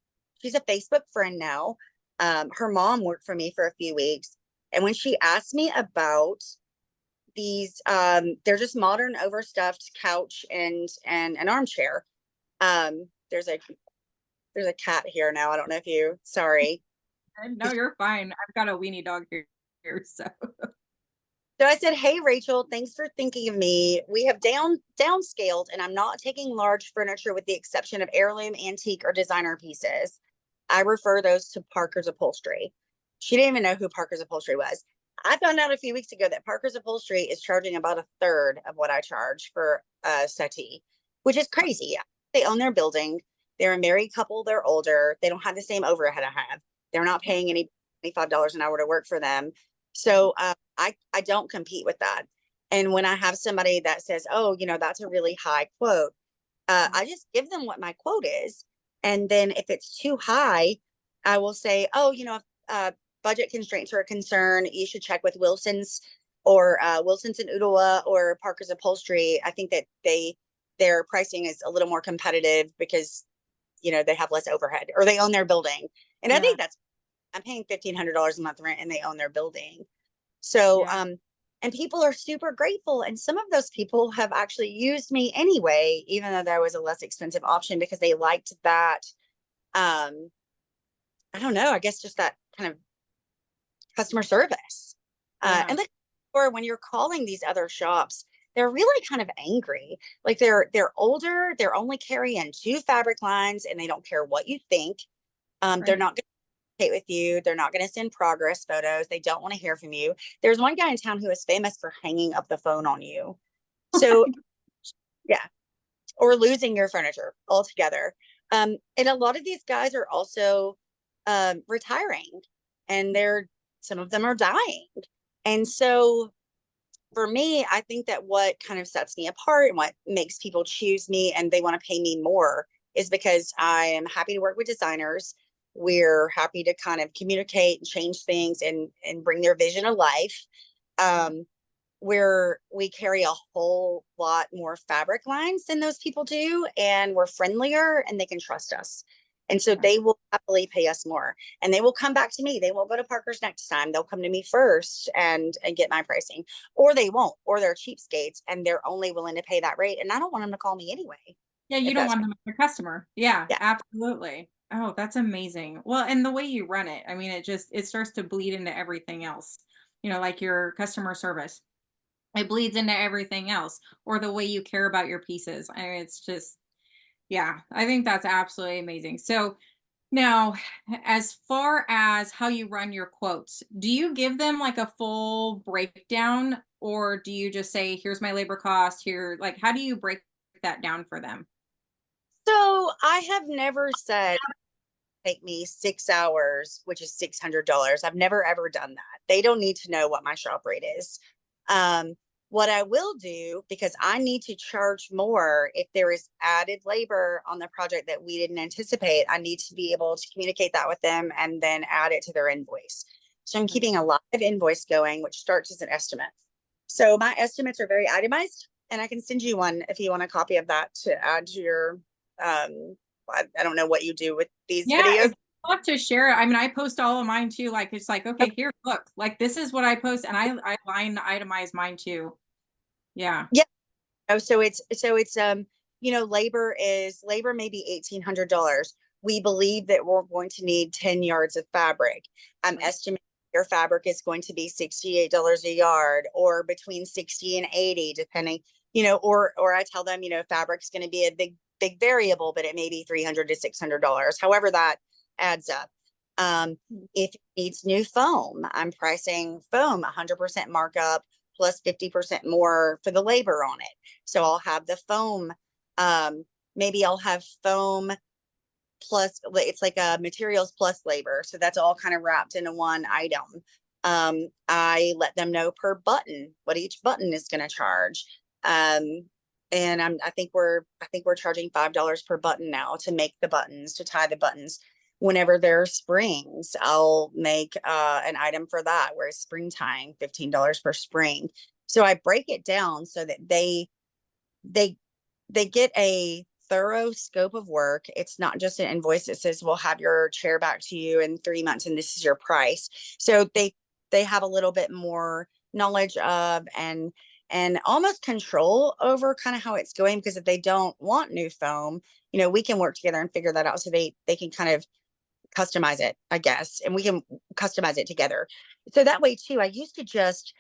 She's a Facebook friend now. Her mom worked for me for a few weeks. And when she asked me about these, they're just modern overstuffed couch and an armchair. Um, there's a there's a cat here now. I don't know if you sorry. No, you're fine. I've got a weenie dog here, so So I said, "Hey Rachel, thanks for thinking of me. We have downscaled, and I'm not taking large furniture with the exception of heirloom, antique, or designer pieces. I refer those to Parker's Upholstery." She didn't even know who Parker's Upholstery was. I found out a few weeks ago that Parker's Upholstery is charging about a third of what I charge for a settee, which is crazy. They own their building. They're a married couple. They're older. They don't have the same overhead I have. They're not paying any $25 an hour to work for them. So I don't compete with that. And when I have somebody that says, "Oh, you know, that's a really high quote," I just give them what my quote is, and then if it's too high, I will say, "Oh, you know, if budget constraints are a concern, you should check with Wilson's or Wilson's and Ottawa or Parker's Upholstery. I think that their pricing is a little more competitive because you know they have less overhead or they own their building." And I yeah, think that's I'm paying $1,500 a month rent, and they own their building. So, yeah, and people are super grateful. And some of those people have actually used me anyway, even though there was a less expensive option because they liked that. Um, I don't know, I guess just that kind of customer service. yeah, And like, or when you're calling these other shops, they're really kind of angry. Like they're older, they're only carrying two fabric lines, and they don't care what you think. They're Right. not going to communicate with you. They're not going to send progress photos. They don't want to hear from you. There's one guy in town who is famous for hanging up the phone on you. So yeah, or losing your furniture altogether. And a lot of these guys are also retiring, and they're some of them are dying. And so for me, I think that what kind of sets me apart and what makes people choose me and they want to pay me more is because I am happy to work with designers. We're happy to kind of communicate and change things and bring their vision of life. Um, where we carry a whole lot more fabric lines than those people do, and we're friendlier and they can trust us. And so Yeah. they will happily pay us more, and they will come back to me. They won't go to Parker's next time. They'll come to me first and get my pricing, or they won't, or they're cheapskates and they're only willing to pay that rate. And I don't want them to call me anyway. Yeah, you If don't that's want them as a customer. Yeah, yeah, absolutely. Oh, that's amazing. Well, and the way you run it, I mean, it starts to bleed into everything else. Like your customer service. It bleeds into everything else, or the way you care about your pieces. I mean, it's just, yeah, I think that's absolutely amazing. So now, as far as how you run your quotes, do you give them like a full breakdown, or do you just say, here's my labor cost here? Like, how do you break that down for them? so I have never said take me 6 hours, which is $600. I've never ever done that. They don't need to know what my shop rate is. Um, what I will do, because I need to charge more if there is added labor on the project that we didn't anticipate, I need to be able to communicate that with them and then add it to their invoice. So I'm Right. keeping a live invoice going, which starts as an estimate. So my estimates are very itemized, and I can send you one if you want a copy of that to add to your I don't know what you do with these Yeah, videos. if you love to share it. I mean, I post all of mine too. Like, it's like, okay, here, look, like this is what I post, and I line itemize mine too. Yeah. Yeah. Oh, so it's labor may be $1,800. We believe that we're going to need 10 yards of fabric. I'm Right. estimating your fabric is going to be $68 a yard, or between 60 and 80, depending, or I tell them, fabric's going to be a big variable, but it may be $300 to $600. However, that adds up. If it needs new foam, I'm pricing foam 100% markup plus 50% more for the labor on it. So I'll have the foam. Maybe I'll have foam plus, it's like a materials plus labor. So that's all kind of wrapped into one item. I let them know per button what each button is going to charge. And I think we're charging $5 per button now to make the buttons, to tie the buttons. Whenever there are springs, I'll make an item for that, where it's spring tying, $15 per spring. So I break it down so that they they get a thorough scope of work. It's not just an invoice that says we'll have your chair back to you in 3 months and this is your price. So they have a little bit more knowledge of and almost control over kind of how it's going, because if they don't want new foam, we can work together and figure that out, so they can kind of customize it, I guess, and we can customize it together. So that way too, I used to just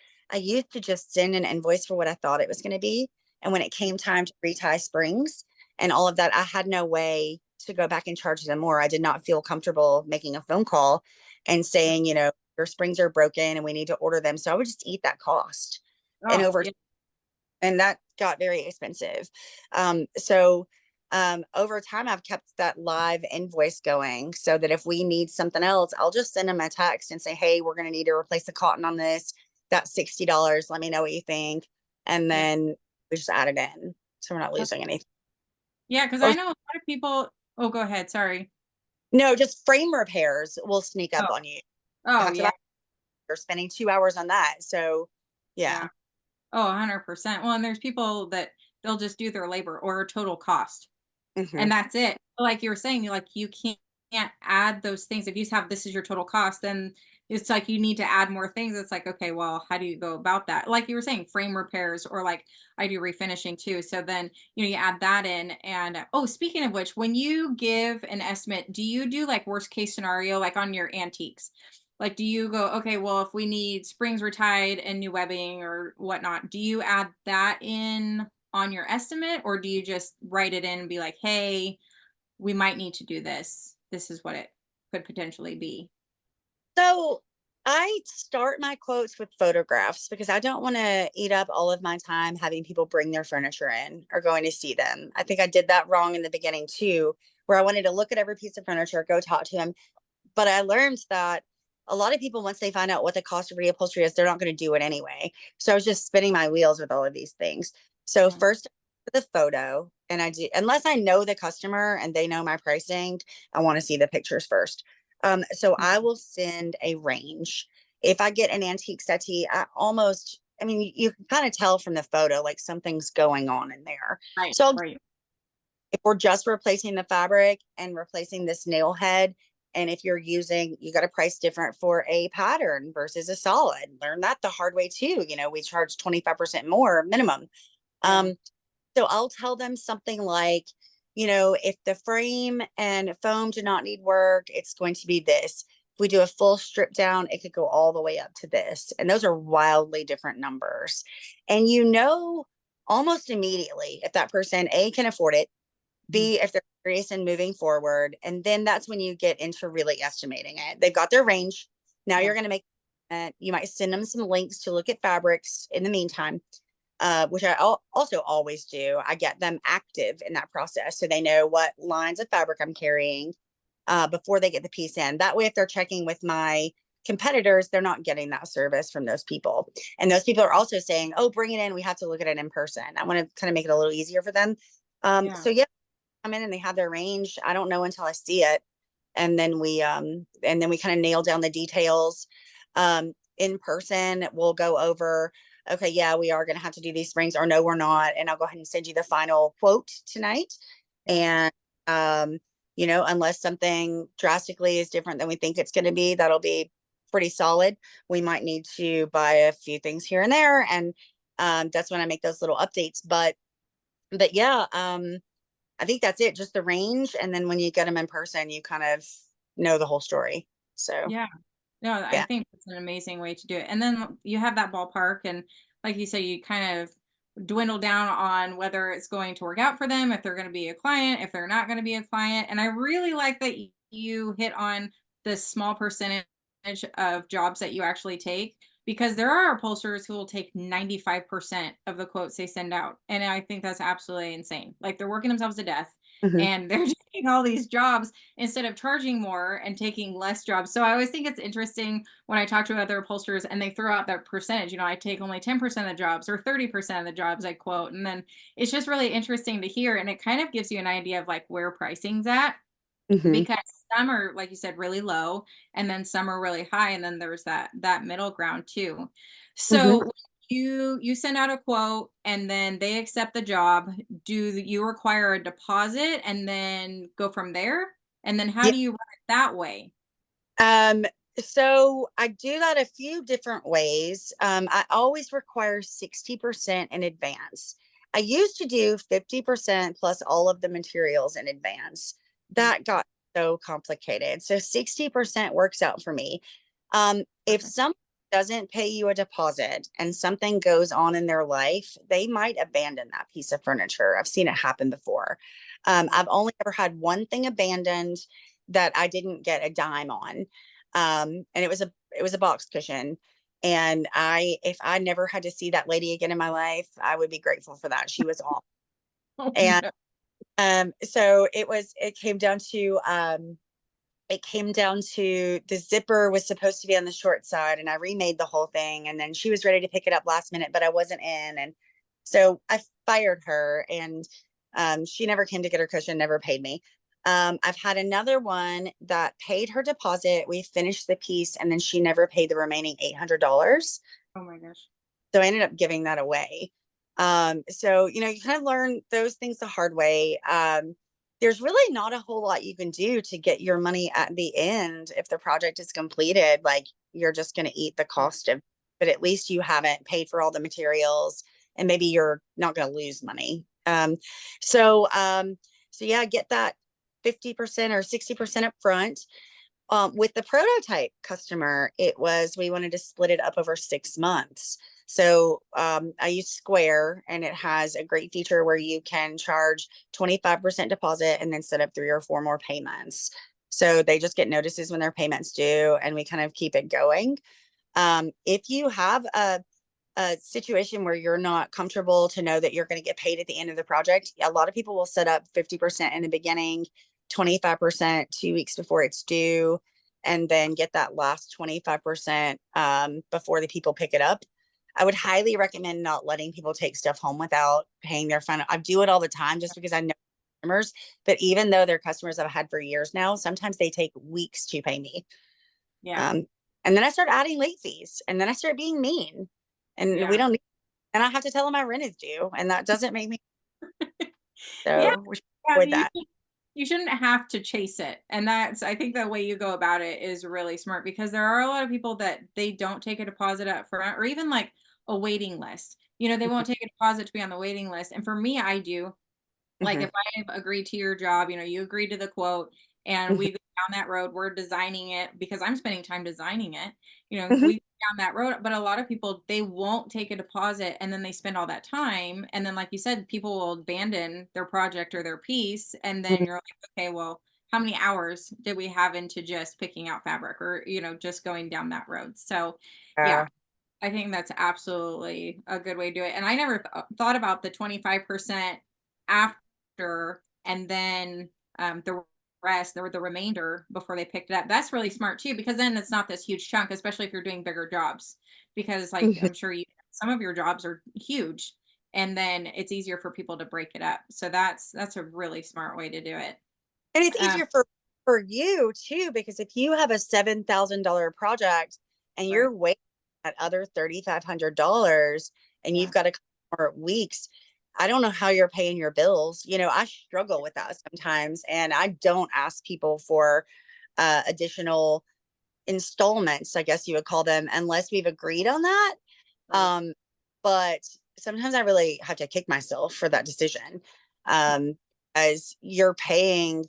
send an invoice for what I thought it was going to be. And when it came time to retie springs and all of that, I had no way to go back and charge them more. I did not feel comfortable making a phone call and saying, your springs are broken and we need to order them. So I would just eat that cost. And Oh, over yeah. and that got very expensive. So over time, I've kept that live invoice going, so that if we need something else, I'll just send them a text and say, hey, we're going to need to replace the cotton on this. That's $60. Let me know what you think. And Yeah. then we just add it in. So we're not Oh, losing anything. yeah, because Or I know a lot of people. Oh, go ahead. Sorry. no, just frame repairs will sneak up Oh, on you. oh, Talks yeah, about you're spending 2 hours on that. So yeah. yeah. Oh, 100%. Well, and there's people that they'll just do their labor or total cost. Hmm. And that's it. Like you were saying, you can't add those things. If you have this is your total cost, then it's like you need to add more things. It's like, okay, well, how do you go about that? Like you were saying, frame repairs, or like I do refinishing too. So then, you add that in. And oh, speaking of which, when you give an estimate, do you do like worst case scenario, like on your antiques? Like, do you go, okay, well, if we need springs retied and new webbing or whatnot, do you add that in on your estimate, or do you just write it in and be like, hey, we might need to do this. This is what it could potentially be. So I start my quotes with photographs because I don't want to eat up all of my time having people bring their furniture in or going to see them. I think I did that wrong in the beginning too, where I wanted to look at every piece of furniture, go talk to them. But I learned that a lot of people, once they find out what the cost of reupholstery is, they're not going to do it anyway. So I was just spinning my wheels with all of these things. So Yeah. first the photo, and I do, unless I know the customer and they know my pricing, I want to see the pictures first. So I will send a range. If I get an antique settee, I mean, you can kind of tell from the photo, like something's going on in there. Right, So right. if we're just replacing the fabric and replacing this nail head, and if you're using, you got a price different for a pattern versus a solid. Learn that the hard way too. We charge 25% more minimum. Yeah. Um, so I'll tell them something like, if the frame and foam do not need work, it's going to be this. If we do a full strip down, it could go all the way up to this. And those are wildly different numbers. And almost immediately if that person A can afford it, Mhm. B, if they're serious in moving forward. And then that's when you get into really estimating it. They've got their range. Now Yeah. you're going to make, you might send them some links to look at fabrics in the meantime, which I also always do. I get them active in that process so they know what lines of fabric I'm carrying before they get the piece in. That way, if they're checking with my competitors, they're not getting that service from those people. And those people are also saying, oh, bring it in. We have to look at it in person. I want to kind of make it a little easier for them. Yeah. So yeah, come in and they have their range. I don't know until I see it. And then we kind of nail down the details. In person, we'll go over, okay, yeah, we are going to have to do these springs, or no, we're not. And I'll go ahead and send you the final quote tonight. Yeah. And, unless something drastically is different than we think it's going to be, that'll be pretty solid. We might need to buy a few things here and there. And that's when I make those little updates. But yeah, I think that's it, just the range. And then when you get them in person, you kind of know the whole story. So Yeah. No, I yeah. think it's an amazing way to do it. And then you have that ballpark, and like you say, you kind of dwindle down on whether it's going to work out for them, if they're going to be a client, if they're not going to be a client. And I really like that you hit on the small percentage of jobs that you actually take, because there are upholsterers who will take 95% of the quotes they send out. And I think that's absolutely insane. Like, they're working themselves to death Mhm. and they're taking all these jobs instead of charging more and taking less jobs. So I always think it's interesting when I talk to other upholsterers and they throw out that percentage. I take only 10% of the jobs or 30% of the jobs I quote. And then it's just really interesting to hear. And it kind of gives you an idea of like where pricing's at, Mhm. because some are, like you said, really low, and then some are really high, and then there's that middle ground too. Mhm. So when you send out a quote and then they accept the job, do you require a deposit and then go from there? And then how Yeah. do you run it that way? Um, so I do that a few different ways. I always require 60% in advance. I used to do 50% plus all of the materials in advance. Mm, That got so complicated. So 60% works out for me. If perfect. someone doesn't pay you a deposit and something goes on in their life, they might abandon that piece of furniture. I've seen it happen before. I've only ever had one thing abandoned that I didn't get a dime on. And it was a box cushion. And if I never had to see that lady again in my life, I would be grateful for that. She was awesome. Oh, And no. so it came down to the zipper was supposed to be on the short side, and I remade the whole thing. And then she was ready to pick it up last minute, but I wasn't in. And so I fired her, and she never came to get her cushion, never paid me. I've had another one that paid her deposit. We finished the piece, and then she never paid the remaining $800. Oh my gosh. So I ended up giving that away. So you kind of learn those things the hard way. There's really not a whole lot you can do to get your money at the end if the project is completed. Like, you're just going to eat the Yeah. cost of, but at least you haven't paid for all the materials, and maybe you're not going to lose money. So yeah, get that 50% or 60% up front. With the prototype customer, we wanted to split it up over 6 months. So I use Square, and it has a great feature where you can charge 25% deposit and then set up 3 or 4 more payments. So they just get notices when their payments due, and we kind of keep it going. If you have a situation where you're not comfortable to know that you're going to get paid at the end of the project, a lot of people will set up 50% in the beginning, 25% 2 weeks before it's due, and then get that last 25% before the people pick it up. I would highly recommend not letting people take stuff home without paying their final. I do it all the time just because I know customers, but even though they're customers I've had for years now, sometimes they take weeks to pay me. Yeah. Um, and then I start adding late fees, and then I start being mean, and we Yeah. don't need, and I have to tell them my rent is due, and that doesn't make me, Yeah. so we should Yeah, avoid that. you shouldn't have to chase it. And that's, I think the way you go about it is really smart, because there are a lot of people that they don't take a deposit up front, or even like a waiting list. They won't take a deposit to be on the waiting list. And for me, I do. Like, Mhm, if I've agreed to your job, you agreed to the quote, and mhm, we go down that road, we're designing it because I'm spending time designing it. mhm. We go down that road, but a lot of people, they won't take a deposit, and then they spend all that time. And then, like you said, people will abandon their project or their piece. And then you're like, okay, well, how many hours did we have into just picking out fabric, or, just going down that road? So, yeah, Yeah. I think that's absolutely a good way to do it. And I never thought about the 25% after, and then the rest, the remainder before they picked it up. That's really smart too, because then it's not this huge chunk, especially if you're doing bigger jobs. Because, like, Mhm. I'm sure some of your jobs are huge, and then it's easier for people to break it up. So that's a really smart way to do it. And it's Um, easier for you too, because if you have a $7,000 project and right. you're waiting at other $3,500 and you've Yeah. got a couple more weeks, I don't know how you're paying your bills. I struggle with that sometimes, and I don't ask people for additional installments, I guess you would call them, unless we've agreed on that. Right. Um, but sometimes I really have to kick myself for that decision. As you're paying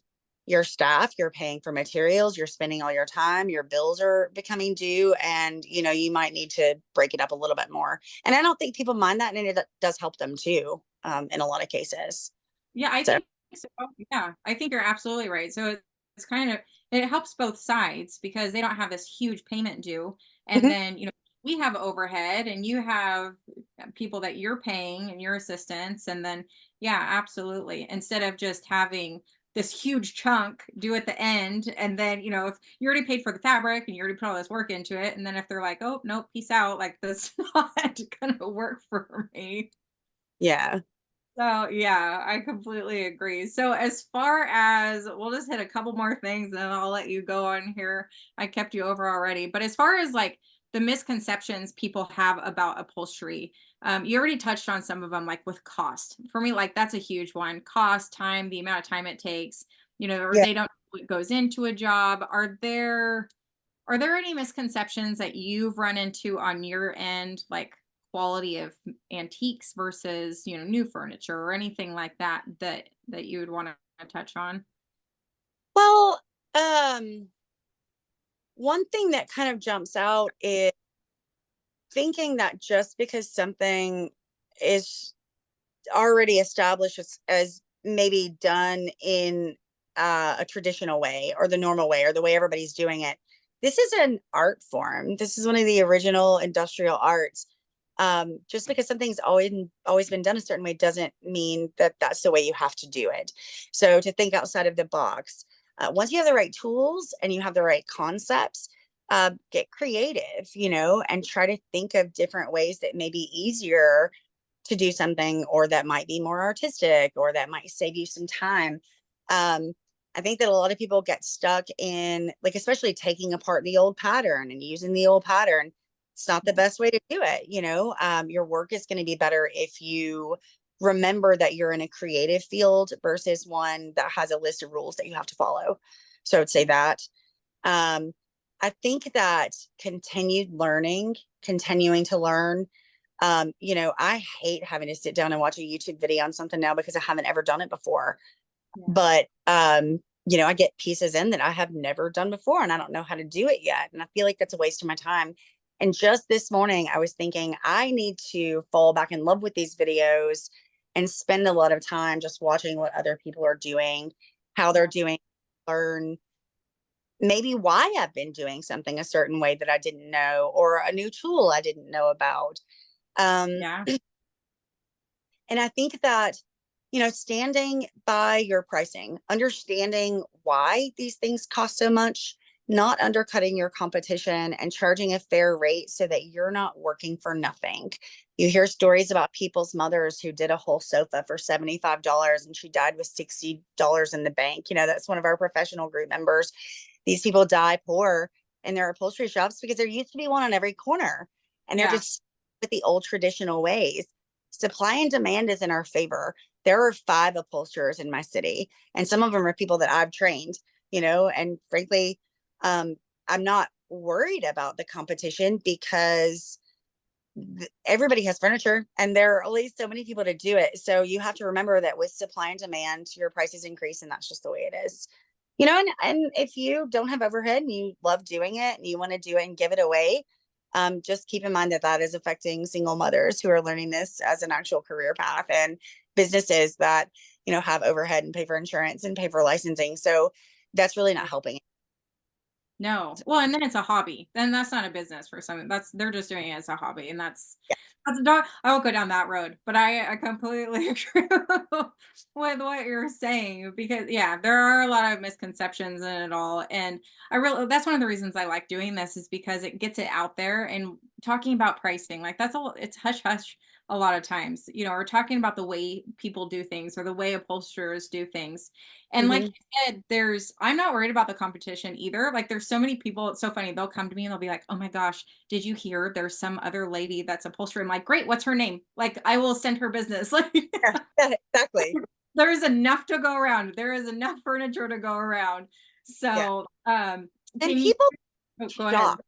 your staff, you're paying for materials, you're spending all your time, your bills are becoming due, and you might need to break it up a little bit more. And I don't think people mind that, and it does help them too, in a lot of cases. Yeah, I So, think so. Yeah, I think you're absolutely right. So it's kind of, it helps both sides, because they don't have this huge payment due, and mhm. then we have overhead, and you have people that you're paying and your assistants, and then yeah, absolutely. Instead of just having this huge chunk due at the end, and then if you already paid for the fabric and you already put all this work into it, and then if they're like, oh nope, peace out, like that's not gonna work for me. Yeah. So, yeah, I completely agree. So, as far as, we'll just hit a couple more things and then I'll let you go on here. I kept you over already. But as far as like the misconceptions people have about upholstery, you already touched on some of them, like with cost. For me, like that's a huge one. Cost, time, the amount of time it takes, or Yeah. they don't know what goes into a job. Are there any misconceptions that you've run into on your end, like quality of antiques versus, new furniture, or anything like that that you would want to touch on? Well, one thing that kind of jumps out is thinking that just because something is already established as maybe done in a traditional way or the normal way or the way everybody's doing it, this is an art form. This is one of the original industrial arts. Just because something's always been done a certain way doesn't mean that that's the way you have to do it. So to think outside of the box, once you have the right tools and you have the right concepts, get creative, and try to think of different ways that may be easier to do something, or that might be more artistic, or that might save you some time. Um, I think that a lot of people get stuck in, like, especially taking apart the old pattern and using the old pattern. It's not the Yeah. best way to do it. Your work is going to be better if you remember that you're in a creative field versus one that has a list of rules that you have to follow. So I'd say that. Um, I think that continuing to learn, I hate having to sit down and watch a YouTube video on something now because I haven't ever done it before. Yeah. But I get pieces in that I have never done before and I don't know how to do it yet. And I feel like that's a waste of my time. And just this morning, I was thinking I need to fall back in love with these videos and spend a lot of time just watching what other people are doing, how they're Yeah. doing, learn maybe why I've been doing something a certain way that I didn't know, or a new tool I didn't know about. Um, Yeah. and I think that, standing by your pricing, understanding why these things cost so much, not undercutting your competition and charging a fair rate so that you're not working for nothing. You hear stories about people's mothers who did a whole sofa for $75 and she died with $60 in the bank. That's one of our professional group members. These people die poor in their upholstery shops because there used to be one on every corner and they're Yeah. just with the old traditional ways. Supply and demand is in our favor. There are 5 upholsterers in my city, and some of them are people that I've trained, and frankly, I'm not worried about the competition because everybody has furniture and there are only so many people to do it. So you have to remember that with supply and demand, your prices increase, and that's just the way it is. And if you don't have overhead and you love doing it and you want to do it and give it away, just keep in mind that that is affecting single mothers who are learning this as an actual career path, and businesses that, have overhead and pay for insurance and pay for licensing. So that's really not helping. No. Well, and then it's a hobby. Then that's not a business for some. That's they're just doing it as a hobby, and that's not. I won't go down that road. But I completely agree with what you're saying because yeah, there are a lot of misconceptions in it all, and I really that's one of the reasons I like doing this is because it gets it out there and talking about pricing. Like that's all. It's hush hush a lot of times. Or talking about the way people do things or the way upholsterers do things. And like Mhm. you said, I'm not worried about the competition either. Like there's so many people, it's so funny. They'll come to me and they'll be like, "Oh my gosh, did you hear there's some other lady that's upholsterer?" I'm like, "Great, what's her name?" Like I will send her business. Like Yeah, exactly. there's enough to go around. There is enough furniture to go around. Yeah. So, And can you people go ahead. shocked.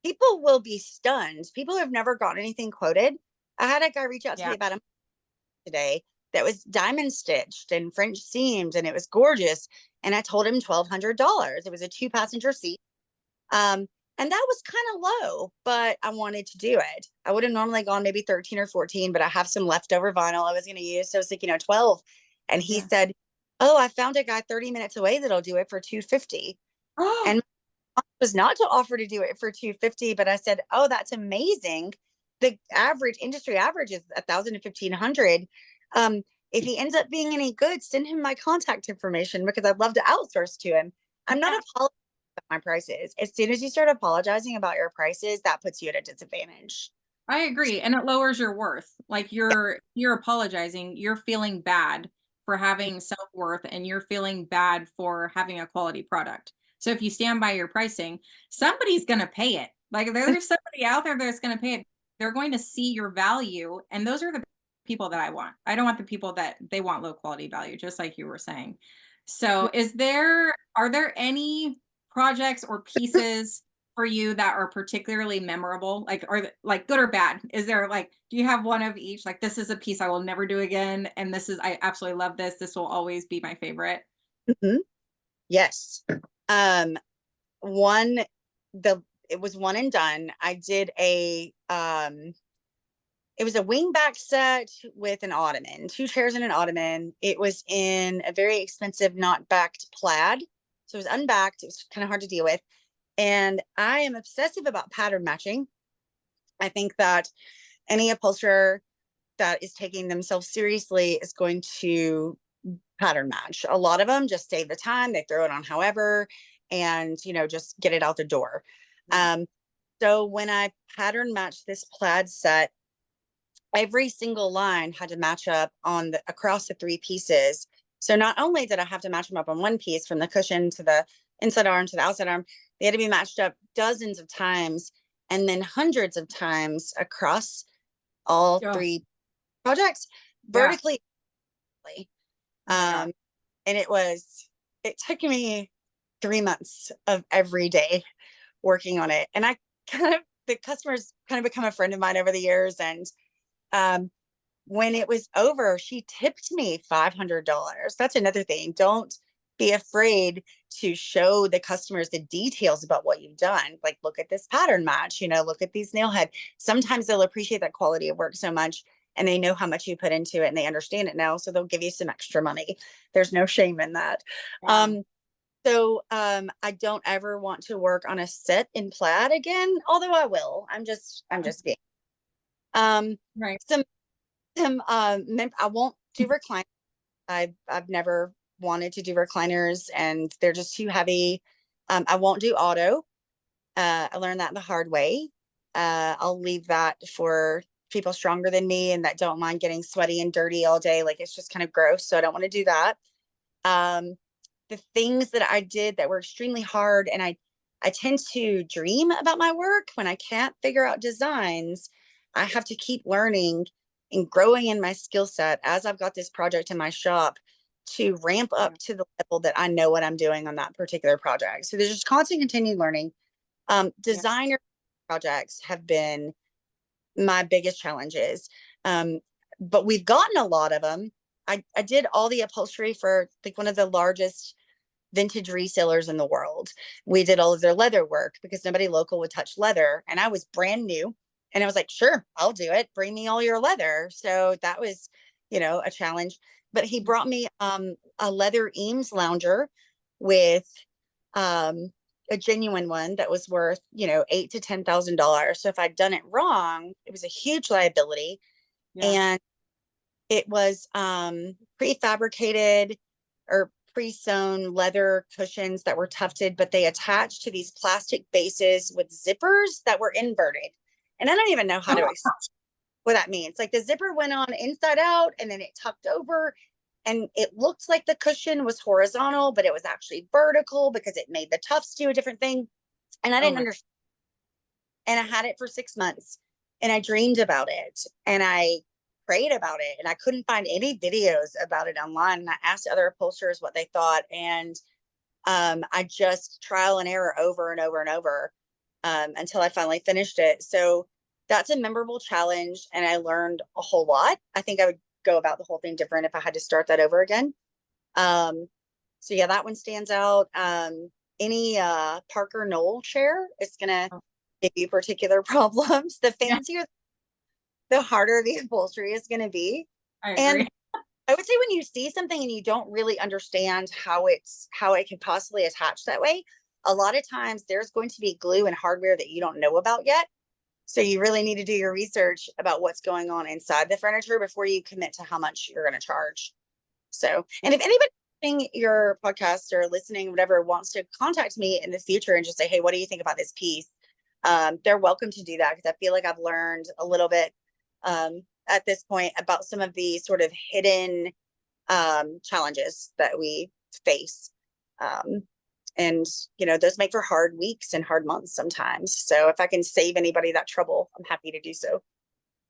People will be stunned. People have never gotten anything quoted. I had a guy reach out to Yeah. me about a month today that was diamond stitched and French seamed, and it was gorgeous. And I told him $1,200. It was a 2-passenger seat. Um, and that was kind of low, but I wanted to do it. I would have normally gone maybe 13 or 14, but I have some leftover vinyl I was going to use. So I was thinking, 12. And he Yeah. said, "Oh, I found a guy 30 minutes away that'll do it for 250." Oh, And was not to offer to do it for 250, but I said, "Oh, that's amazing. The average industry average is 1,000 to 1,500. Um, if he ends up being any good, send him my contact information because I'd love to outsource to him." I'm not yeah. apologizing about my prices. As soon as you start apologizing about your prices, that puts you at a disadvantage. I agree, and it lowers your worth. Like Yeah. you're apologizing, you're feeling bad for having self-worth and you're feeling bad for having a quality product. So if you stand by your pricing, somebody's going to pay it. Like there's somebody out there that's going to pay it. They're going to see your value, and those are the people that I want. I don't want the people that they want low quality value, just like you were saying. So are there any projects or pieces for you that are particularly memorable? Like, like good or bad? Is there like, do you have one of each? Like, this is a piece I will never do again, and I absolutely love this. This will always be my favorite. Mhm. Yes. Um, one, it was one and done. I did it was a wingback set with an ottoman, 2 chairs and an ottoman. It was in a very expensive, not backed plaid. So it was unbacked. It was kind of hard to deal with. And I am obsessive about pattern matching. I think that any upholsterer that is taking themselves seriously is going to pattern match. A lot of them just save the time, they throw it on however, and just get it out the door. Yeah. Um, so when I pattern matched this plaid set, every single line had to match up on the across the 3 pieces. So not only did I have to match them up on one piece from the cushion to the inside arm to the outside arm, they had to be matched up dozens of times and then hundreds of times across all Oh, 3 projects yeah. vertically. Oh my God. Um, and it took me 3 months of every day working on it. And the customers kind of become a friend of mine over the years. And um, when it was over, she tipped me $500. That's another thing. Don't be afraid to show the customers the details about what you've done. Like, look at this pattern match, look at these nail head. Sometimes they'll appreciate that quality of work so much and they know how much you put into it and they understand it now. So they'll give you some extra money. There's no shame in that. Yeah. I don't ever want to work on a set in plaid again, although I will. I'm just being Right. some I won't do recline. I've never wanted to do recliners and they're just too heavy. I won't do auto. I learned that the hard way. I'll leave that for people stronger than me and that don't mind getting sweaty and dirty all day. Like it's just kind of gross. So I don't want to do that. Um, the things that I did that were extremely hard, and I tend to dream about my work when I can't figure out designs. I have to keep learning and growing in my skill set as I've got this project in my shop to ramp Yeah. up to the level that I know what I'm doing on that particular project. So there's just constant continued learning. Yeah. Designer projects have been my biggest challenges. But we've gotten a lot of them. I did all the upholstery for like one of the largest vintage resellers in the world. We did all of their leather work because nobody local would touch leather. And I was brand new. And I was like, sure, I'll do it. Bring me all your leather. So that was, a challenge. But he brought me a leather Eames lounger with a genuine one that was worth, $8,000 to $10,000. So if I'd done it wrong, it was a huge liability. Yeah. And it was prefabricated or pre-sewn leather cushions that were tufted, but they attached to these plastic bases with zippers that were inverted. And I don't even know how to explain what that means. Like the zipper went on inside out and then it tucked over and it looked like the cushion was horizontal, but it was actually vertical because it made the tufts do a different thing. And I Oh didn't my. understand. And I had it for 6 months and I dreamed about it and I prayed about it and I couldn't find any videos about it online. And I asked other upholsterers what they thought. And I just trial and error over and over and over until I finally finished it. So that's a memorable challenge. And I learned a whole lot. I think I would go about the whole thing different if I had to start that over again. So yeah, that one stands out. Any Parker Knoll chair is gonna Oh, give you particular problems. The yeah, fancier, the harder the upholstery is gonna be. I And agree. I would say when you see something and you don't really understand how it can possibly attach that way, a lot of times there's going to be glue and hardware that you don't know about yet. So you really need to do your research about what's going on inside the furniture before you commit to how much you're going to charge. So, and if anybody watching your podcast or listening, whatever, wants to contact me in the future and just say, hey, what do you think about this piece? They're welcome to do that because I feel like I've learned a little bit at this point about some of the sort of hidden challenges that we face. Um, and, those make for hard weeks and hard months sometimes. So if I can save anybody that trouble, I'm happy to do so.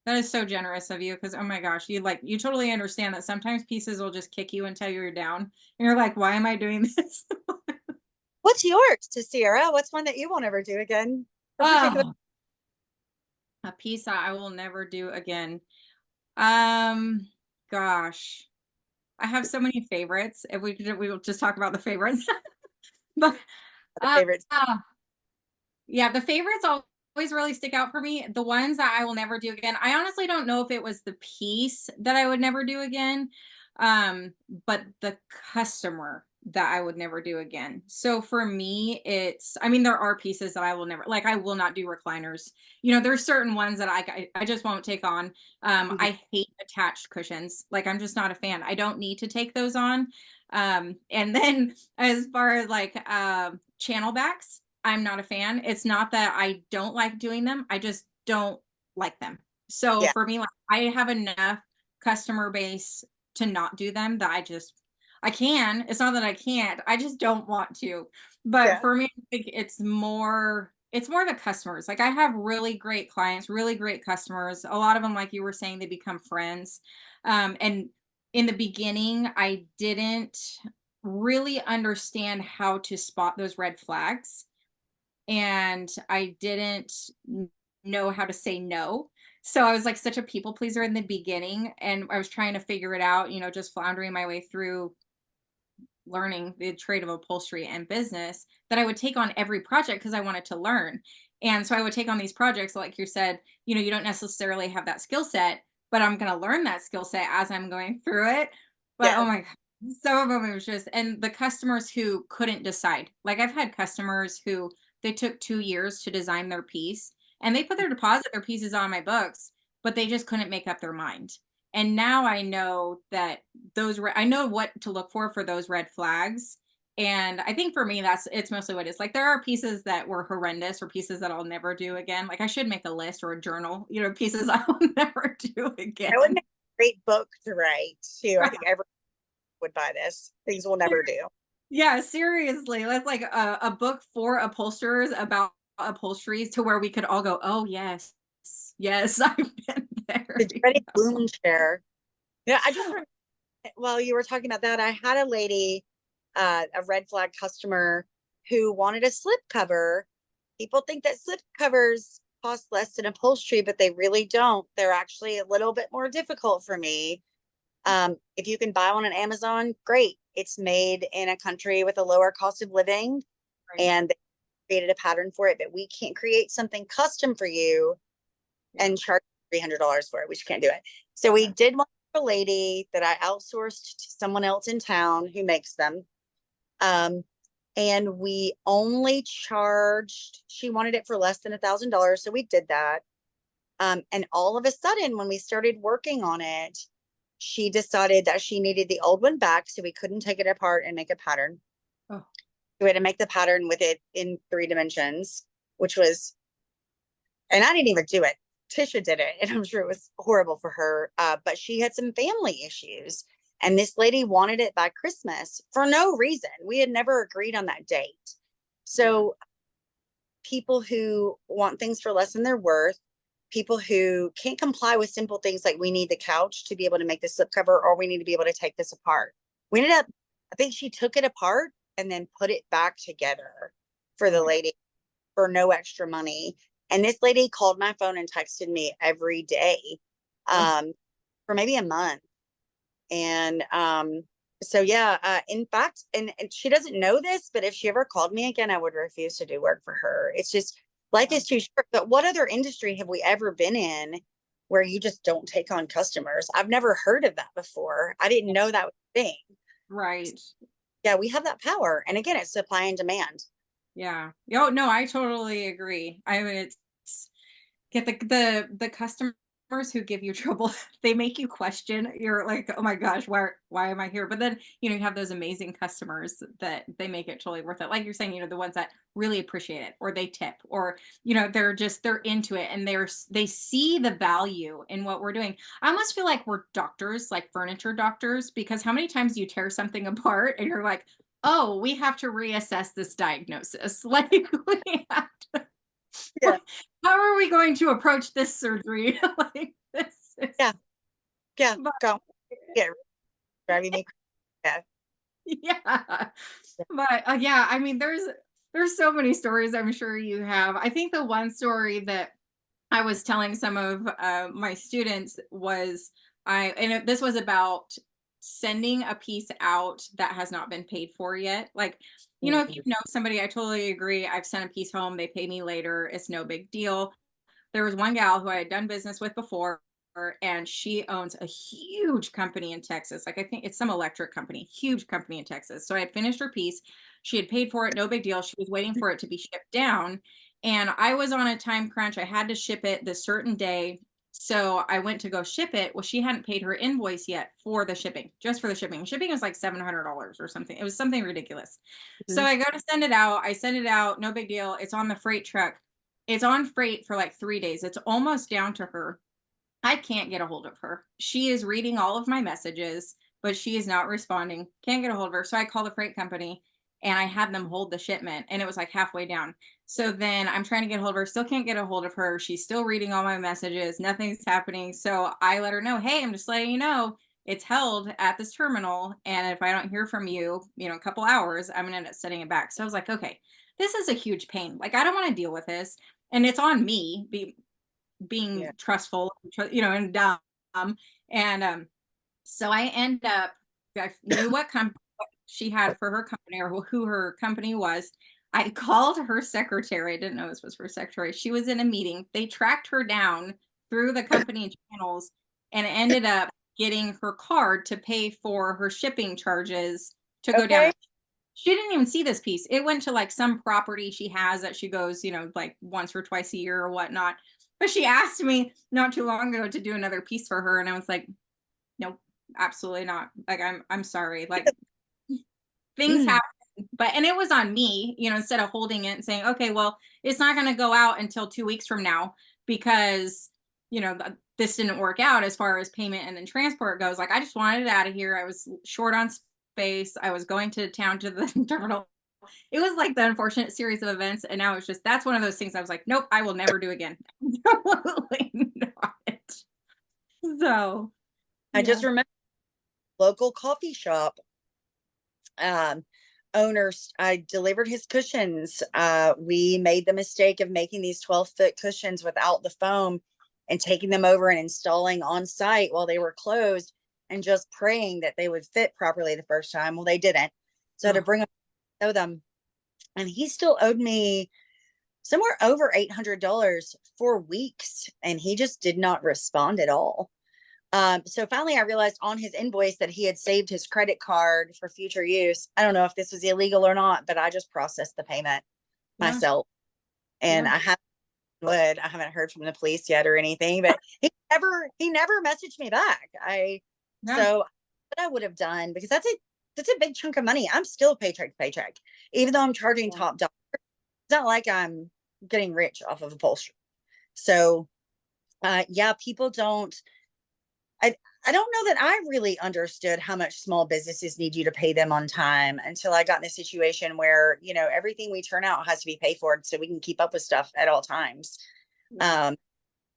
That is so generous of you because oh my gosh, you totally understand that sometimes pieces will just kick you until you're down. And you're like, why am I doing this? What's yours, to Sierra? What's one that you won't ever do again? A particular. Oh, a piece that I will never do again. Um, gosh. I have so many favorites. If we will just talk about the favorites. But uh, Favorites. uh yeah, the favorites always really stick out for me. The ones that I will never do again. I honestly don't know if it was the piece that I would never do again, but the customer that I would never do again. So for me, I mean, there are pieces that I will never, like, I will not do recliners. There's certain ones that I just won't take on. Mhm. I hate attached cushions. Like, I'm just not a fan. I don't need to take those on. And then as far as like channel backs, I'm not a fan. It's not that I don't like doing them. I just don't like them. So Yeah, for me, like I have enough customer base to not do them that I can. It's not that I can't. I just don't want to. But yeah, for me, I think it's more the customers. Like I have really great clients, really great customers. A lot of them, like you were saying, they become friends. And in the beginning, I didn't really understand how to spot those red flags and I didn't know how to say no. So I was like such a people pleaser in the beginning and I was trying to figure it out, just floundering my way through learning the trade of upholstery and business, that I would take on every project because I wanted to learn. And so I would take on these projects, like you said, you don't necessarily have that skill set, but I'm going to learn that skill set as I'm going through it. But oh Yes. my God, some of them it was just, and the customers who couldn't decide. Like I've had customers who they took 2 years to design their piece and they put their pieces on my books, but they just couldn't make up their mind. And now I know that I know what to look for those red flags. And I think for me, it's mostly what it is. Like there are pieces that were horrendous or pieces that I'll never do again. Like I should make a list or a journal, pieces I will never do That would again. make a great book to write too. I Right. think everyone would buy this. Things we'll never do. Yeah, seriously. That's like a book for upholsterers about upholsteries to where we could all go, oh yes, yes, I've been there. The dreaded bloom chair. Yeah, I just remember while you were talking about that, I had a lady, a red flag customer who wanted a slip cover. People think that slip covers cost less than upholstery, but they really don't. They're actually a little bit more difficult for me. If you can buy one on Amazon, great. It's made in a country with a lower cost of living Right. and they created a pattern for it, but we can't create something custom for you Yeah. and charge $300 for it. We just can't do it. So we did one for a lady that I outsourced to someone else in town who makes them. Um, and we only charged, she wanted it for less than $1,000. So we did that. And all of a sudden, when we started working on it, she decided that she needed the old one back. So we couldn't take it apart and make a pattern. Oh, We had to make the pattern with it in 3 dimensions, which was, and I didn't even do it. Tisha did it, and I'm sure it was horrible for her. But she had some family issues, and this lady wanted it by Christmas for no reason. We had never agreed on that date. yeah. So people who want things for less than their worth, people who can't comply with simple things like we need the couch to be able to make the slipcover, or we need to be able to take this apart. We ended up, I think she took it apart and then put it back together for Oh the my God. lady for no extra money. And this lady called my phone and texted me every day Oh, um, for maybe a month. And so, yeah, in fact, and she doesn't know this, but if she ever called me again, I would refuse to do work for her. It's just life yeah. is too short. But what other industry have we ever been in where you just don't take on customers? I've never heard of that before. I didn't know that was a thing. Right. Yeah, we have that power. And again, it's supply and demand. Yeah. Oh, no, I totally agree. I mean, it's get the customers who give you trouble, they make you question. You're like, "Oh my gosh, why am I here?" But then, you have those amazing customers that they make it totally worth it. Like you're saying, the ones that really appreciate it or they tip or, they're into it and they see the value in what we're doing. I almost feel like we're doctors, like furniture doctors, because how many times do you tear something apart and you're like, "Oh, we have to reassess this diagnosis." Like we have to Yeah. how are we going to approach this surgery? Like this Yeah. is Yeah. but Go. Yeah. Driving me crazy. yeah. But yeah, I mean there's so many stories I'm sure you have. I think the one story that I was telling some of my students was this was about sending a piece out that has not been paid for yet. Like, if you Mhm. know somebody, I totally agree. I've sent a piece home, they pay me later, it's no big deal. There was one gal who I had done business with before, and she owns a huge company in Texas. Like I think it's some electric company, huge company in Texas. So I had finished her piece. She had paid for it, no big deal. She was waiting for it to be shipped down. And I was on a time crunch. I had to ship it this certain day. So I went to go ship it. Well, she hadn't paid her invoice yet for the shipping, just for the shipping. Shipping was like $700 or something. It was something ridiculous. So Mhm. I go to send it out. I send it out, no big deal. It's on the freight truck. It's on freight for like 3 days. It's almost down to her. I can't get a hold of her. She is reading all of my messages, but she is not responding. Can't get a hold of her. So I call the freight company and I had them hold the shipment and it was like halfway down. So then I'm trying to get a hold of her, still can't get a hold of her. She's still reading all my messages. Nothing's happening. So I let her know, hey, I'm just letting you know it's held at this terminal. And if I don't hear from you, a couple hours, I'm going to end up sending it back. So I was like, okay, this is a huge pain. Like, I don't want to deal with this. And it's on me Yeah. being trustful, and dumb. And so I end up, I knew what company she had for her company, or who her company was. I called her secretary. I didn't know this was her secretary. She was in a meeting. They tracked her down through the company channels and ended up getting her card to pay for her shipping charges to go down. Okay. She didn't even see this piece. It went to like some property she has that she goes, like once or twice a year or whatnot. But she asked me not too long ago to do another piece for her, and I was like, nope, absolutely not. Like, I'm sorry. Like, things Mm. happen, and it was on me, instead of holding it and saying, okay, well, it's not going to go out until 2 weeks from now because, this didn't work out as far as payment and then transport goes. Like, I just wanted it out of here. I was short on space. I was going to town to the terminal. It was like the unfortunate series of events. And now it's just, that's one of those things I was like, nope, I will never do again. Absolutely not. So, I just yeah. remember local coffee shop um owners. I delivered his cushions. We made the mistake of making these 12-foot cushions without the foam and taking them over and installing on site while they were closed and just praying that they would fit properly the first time. Well, they didn't. So to Oh, bring them, show them, and he still owed me somewhere over $800 for weeks, and he just did not respond at all. So finally, I realized on his invoice that he had saved his credit card for future use. I don't know if this was illegal or not, but I just processed the payment yeah. myself, and Yeah. I haven't heard from the police yet or anything. But he never messaged me back. Yeah. So what I would have done, because that's a big chunk of money. I'm still paycheck to paycheck, even though I'm charging top dollar. It's not like I'm getting rich off of upholstery. So yeah, people don't. I I don't know that I really understood how much small businesses need you to pay them on time until I got in a situation where, everything we turn out has to be paid for so we can keep up with stuff at all times. Yeah. Um,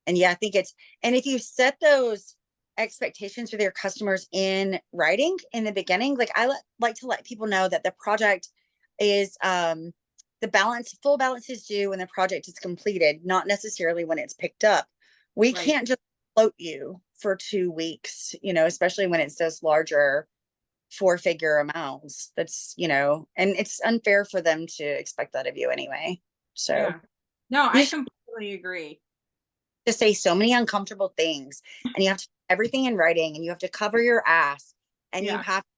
and yeah, I think and if you set those expectations with your customers in writing in the beginning, like like to let people know that the project is, full balance is due when the project is completed, not necessarily when it's picked up. We Right. can't just float you for 2 weeks, especially when it's those larger 4-figure amounts. And it's unfair for them to expect that of you anyway. So Yeah. No, you I just completely agree. have to say so many uncomfortable things, and you have to put everything in writing, and you have to cover your ass, and you Yeah. have to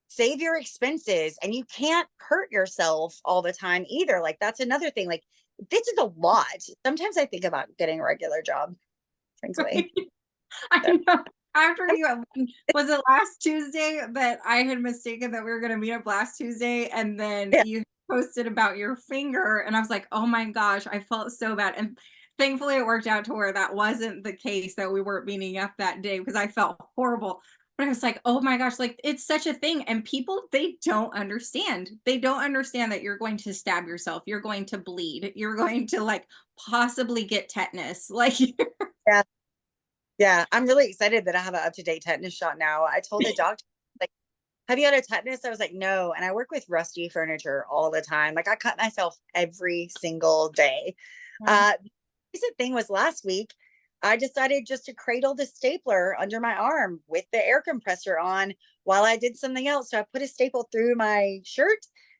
save your expenses, and you can't hurt yourself all the time either. Like, that's another thing. Like, this is a lot. Sometimes I think about getting a regular job, frankly. I So, know. After was it last Tuesday that I had mistaken that we were going to meet up last Tuesday, and then yeah. you posted about your finger, and I was like, oh my gosh, I felt so bad. And thankfully, it worked out to where that wasn't the case, that we weren't meeting up that day, because I felt horrible. But I was like, oh my gosh, like, it's such a thing. And people, they don't understand. They don't understand that you're going to stab yourself. You're going to bleed. You're going to like possibly get tetanus. Like, Yeah. Yeah, I'm really excited that I have an up-to-date tetanus shot now. I told the doctor, like, have you had a tetanus? I was like, no. And I work with rusty furniture all the time. Like, I cut myself every single day. yeah. The recent thing was last week, I decided just to cradle the stapler under my arm with the air compressor on while I did something else. So I put a staple through my shirt,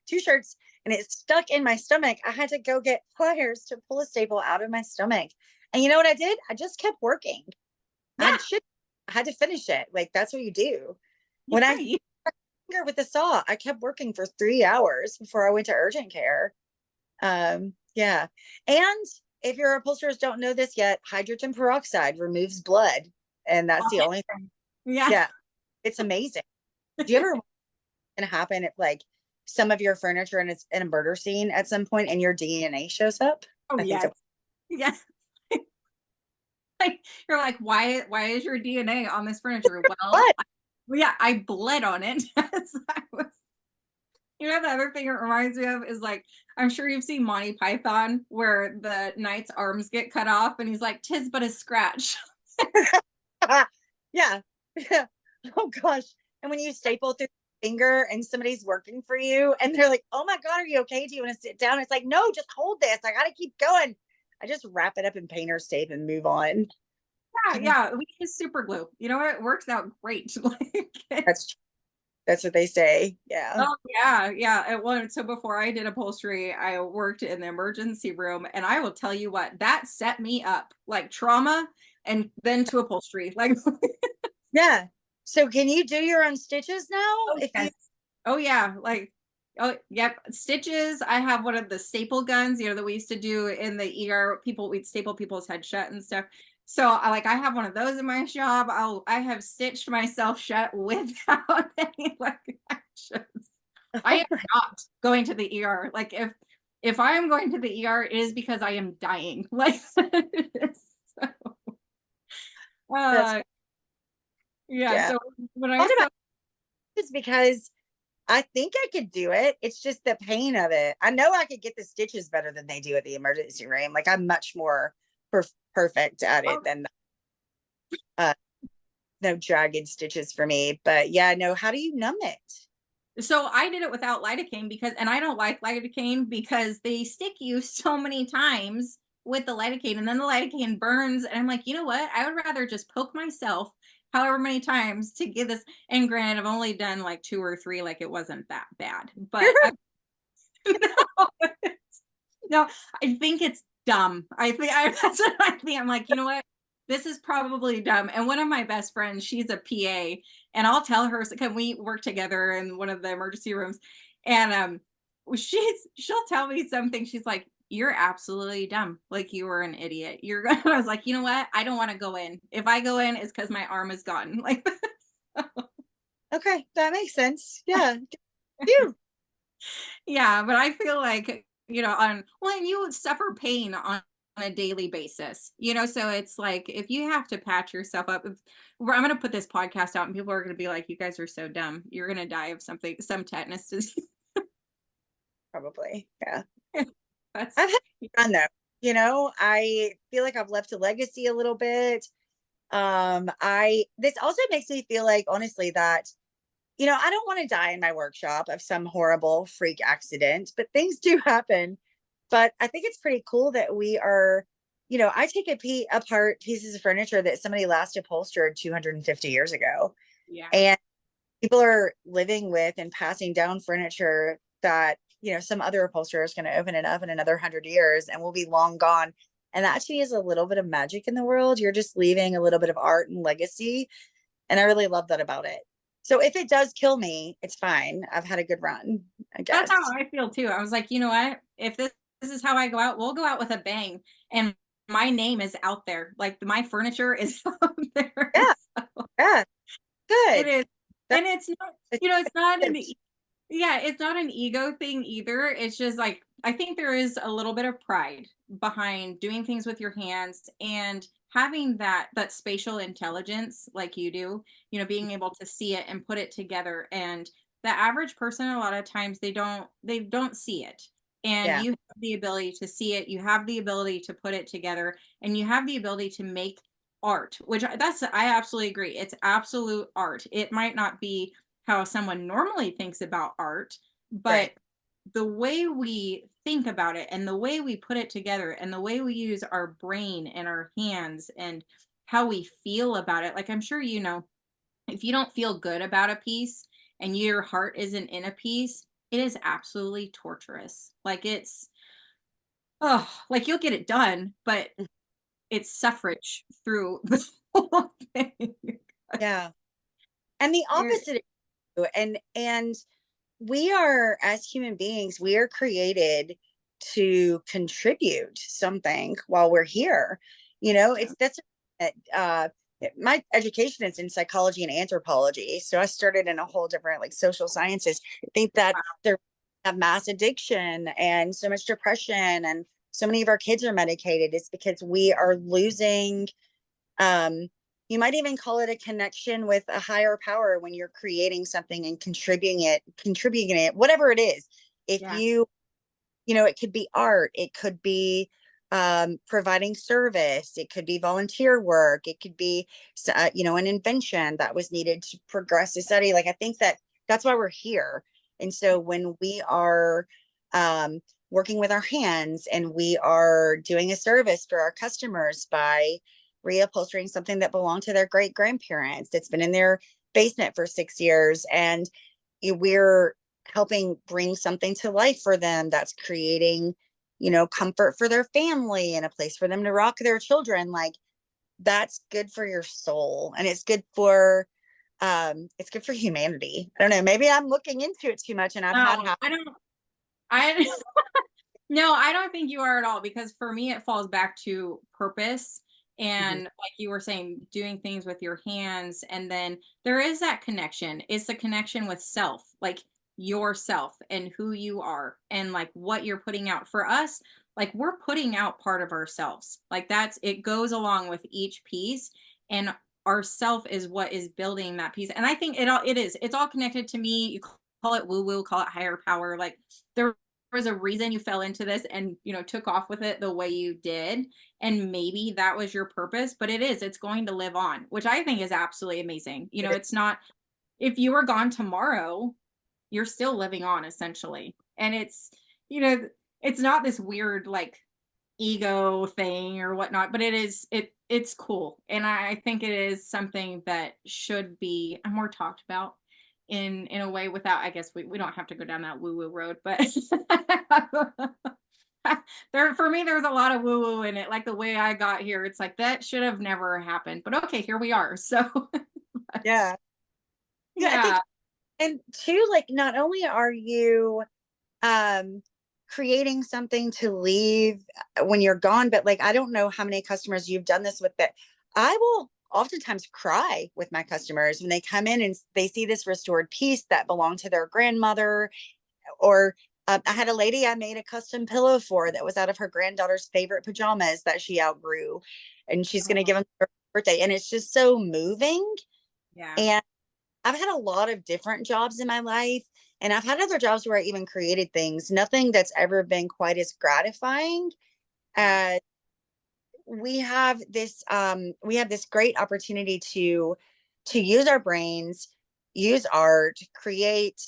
2 shirts, and it stuck in my stomach. I had to go get pliers to pull a staple out of my stomach. And you know what I did? I just kept working. Yeah. I had to finish it. Like, that's what you do. Yeah. When I finger with the saw, I kept working for 3 hours before I went to urgent care. Yeah. And if your upholsterers don't know this yet, hydrogen peroxide removes blood. And that's the only thing. Yeah. Yeah. It's amazing. Do you ever gonna happen if like some of your furniture and it's in a murder scene at some point and your DNA shows up? Oh, I think yes. Yes. Like, you're like, why is your DNA on this furniture? Well, what? yeah, I bled on it. As I was, the other thing it reminds me of is like, I'm sure you've seen Monty Python where the knight's arms get cut off and he's like, "'Tis but a scratch." Yeah. Yeah. Oh gosh. And when you staple through your finger and somebody's working for you and they're like, oh my God, are you okay? Do you want to sit down? It's like, no, just hold this. I got to keep going. I just wrap it up in painter's tape and move on. Yeah, yeah. We use super glue. You know what? It works out great. Like, That's That's what they say. Yeah. Oh yeah, yeah. So before I did upholstery, I worked in the emergency room, and I will tell you what, that set me up like trauma and then to upholstery. Like, Yeah. So can you do your own stitches now? oh If you yes, oh yeah, like oh yep, stitches. I have one of the staple guns, that we used to do in the ER. We'd staple people's head shut and stuff. So I have one of those in my shop. I have stitched myself shut without any like actions. I am not going to the ER. Like if I am going to the ER, it is because I am dying. Like so, that's uh yeah. yeah. So when I Thought about saw this because I think I could do it. It's just the pain of it. I know I could get the stitches better than they do at the emergency room. Like I'm much more perfect at it oh, than uh no jagged stitches for me. But yeah, no, how do you numb it? so I did it without lidocaine and I don't like lidocaine because they stick you so many times with the lidocaine and then the lidocaine burns and I'm like, you know what? I would rather just poke myself however many times to get this. And granted, I've only done like two or three, like it wasn't that bad. But no, no, I think it's dumb. That's what I think. I'm like, you know what? This is probably dumb. And one of my best friends, she's a PA, and I'll tell her, so can we work together in one of the emergency rooms? And she'll tell me something. She's like, "You're absolutely dumb. Like you were an idiot. You're." I was like, you know what? I don't want to go in. If I go in, it's because my arm is gone. Like, Okay, that makes sense. Yeah. Phew. yeah, but I feel like, and you would suffer pain on a daily basis, so it's like if you have to patch yourself up, I'm going to put this podcast out and people are going to be like, you guys are so dumb. You're going to die of something, some tetanus disease. Probably. Yeah. That's, I've had fun though. I feel like I've left a legacy a little bit. I this also makes me feel like honestly that I don't want to die in my workshop of some horrible freak accident, but things do happen. But I think it's pretty cool that we are, I take apart pieces of furniture that somebody last upholstered 250 years ago. yeah. And people are living with and passing down furniture that, some other upholsterer is going to open it up in another 100 years and will be long gone. And that to me is a little bit of magic in the world. You're just leaving a little bit of art and legacy. And I really love that about it. So if it does kill me, it's fine. I've had a good run, I That's how guess. I feel too. I was like, you know what? If this is how I go out, we'll go out with a bang. And my name is out there. Like my furniture is out there. Yeah, So yeah, it good. is. That's And it's not, it's it's not good. yeah, it's not an ego thing either. It's just like I think there is a little bit of pride behind doing things with your hands and having that spatial intelligence like you do, being able to see it and put it together. And the average person a lot of times they don't see it. And Yeah, you have the ability to see it, you have the ability to put it together, and you have the ability to make art, which I absolutely agree. It's absolute art. It might not be how someone normally thinks about art, but right. the way we think about it and the way we put it together and the way we use our brain and our hands and how we feel about it. Like I'm sure if you don't feel good about a piece and your heart isn't in a piece, it is absolutely torturous. Like like you'll get it done, but it's suffrage through the whole thing. Yeah. And the You're- opposite is true. And we are, as human beings, we are created to contribute something while we're here. yeah. It's that's uh my education is in psychology and anthropology. So I started in a whole different like social sciences. I think that there have mass addiction and so much depression and so many of our kids are medicated. It's because we are losing um you might even call it a connection with a higher power when you're creating something and contributing it, whatever it is. If Yeah. it could be art, it could be providing service, it could be volunteer work, it could be an invention that was needed to progress society. Like I think that that's why we're here. And so when we are working with our hands and we are doing a service for our customers by reupholstering something that belonged to their great grandparents that's been in their basement for 6 years, and we're helping bring something to life for them that's creating, comfort for their family and a place for them to rock their children. Like, that's good for your soul, and it's good for humanity. I don't know, maybe I'm looking into it too much, and I've had No, I don't. I No, I don't think you are at all, because for me it falls back to purpose, Mhm. and like you were saying, doing things with your hands, and then there is that connection. It's the connection with self, like yourself and who you are and like what you're putting out. For us, like we're putting out part of ourselves. Like that's it goes along with each piece, and ourself is what is building that piece. And I think it's all connected to me. You call it woo woo, call it higher power. Like there was a reason you fell into this and took off with it the way you did, and maybe that was your purpose, but it's going to live on, which I think is absolutely amazing. It's not, if you were gone tomorrow, you're still living on essentially. And you know it's not this weird like ego thing or whatnot, but it's cool, and I think it is something that should be more talked about in a way, without, I guess we don't have to go down that woo woo road, but there, for me, there's a lot of woo woo in it, like the way I got here. It's like that should have never happened, but okay, here we are. So Yeah. Yeah, I think, yeah. and two, like, not only are you um creating something to leave when you're gone, but like, I don't know how many customers you've done this with, but I will oftentimes cry with my customers when they come in and they see this restored piece that belonged to their grandmother. Or I had a lady I made a custom pillow for that was out of her granddaughter's favorite pajamas that she outgrew, and she's going to Oh, give them for her birthday, and it's just so moving. yeah. And I've had a lot of different jobs in my life, and I've had other jobs where I even created things. Nothing that's ever been quite as gratifying Yeah. as we have this great opportunity to use our brains, use art, create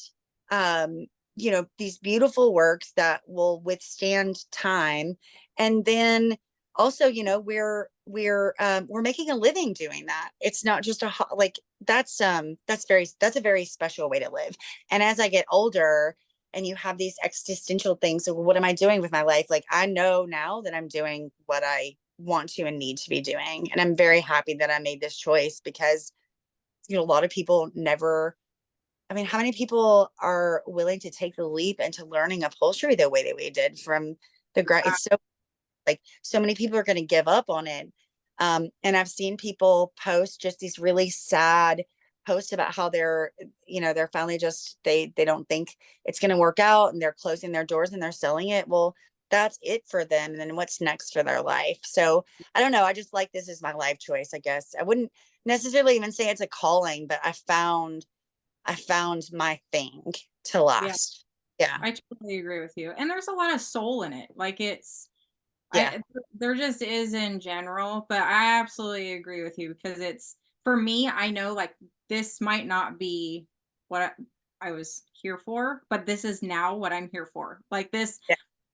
these beautiful works that will withstand time. And then also, we're making a living doing that. It's not just like, that's a very special way to live. And as I get older and you have these existential things, so what am I doing with my life? Like, I know now that I'm doing what I want to and need to be doing, and I'm very happy that I made this choice, because a lot of people never, I mean, how many people are willing to take the leap into learning upholstery the way that we did from the ground? It's so, like, so many people are going to give up on it. And I've seen people post just these really sad posts about how they're finally just, they don't think it's going to work out, and they're closing their doors and they're selling it. Well, that's it for them. And then what's next for their life? So I don't know. I just like, this is my life choice, I guess. I wouldn't necessarily even say it's a calling, but I found my thing to Yeah, last. Yeah. I totally agree with you. And there's a lot of soul in it. Like Yeah. there just is in general, but I absolutely agree with you, because for me, I know like this might not be what I was here for, but this is now what I'm here for. Like Yeah.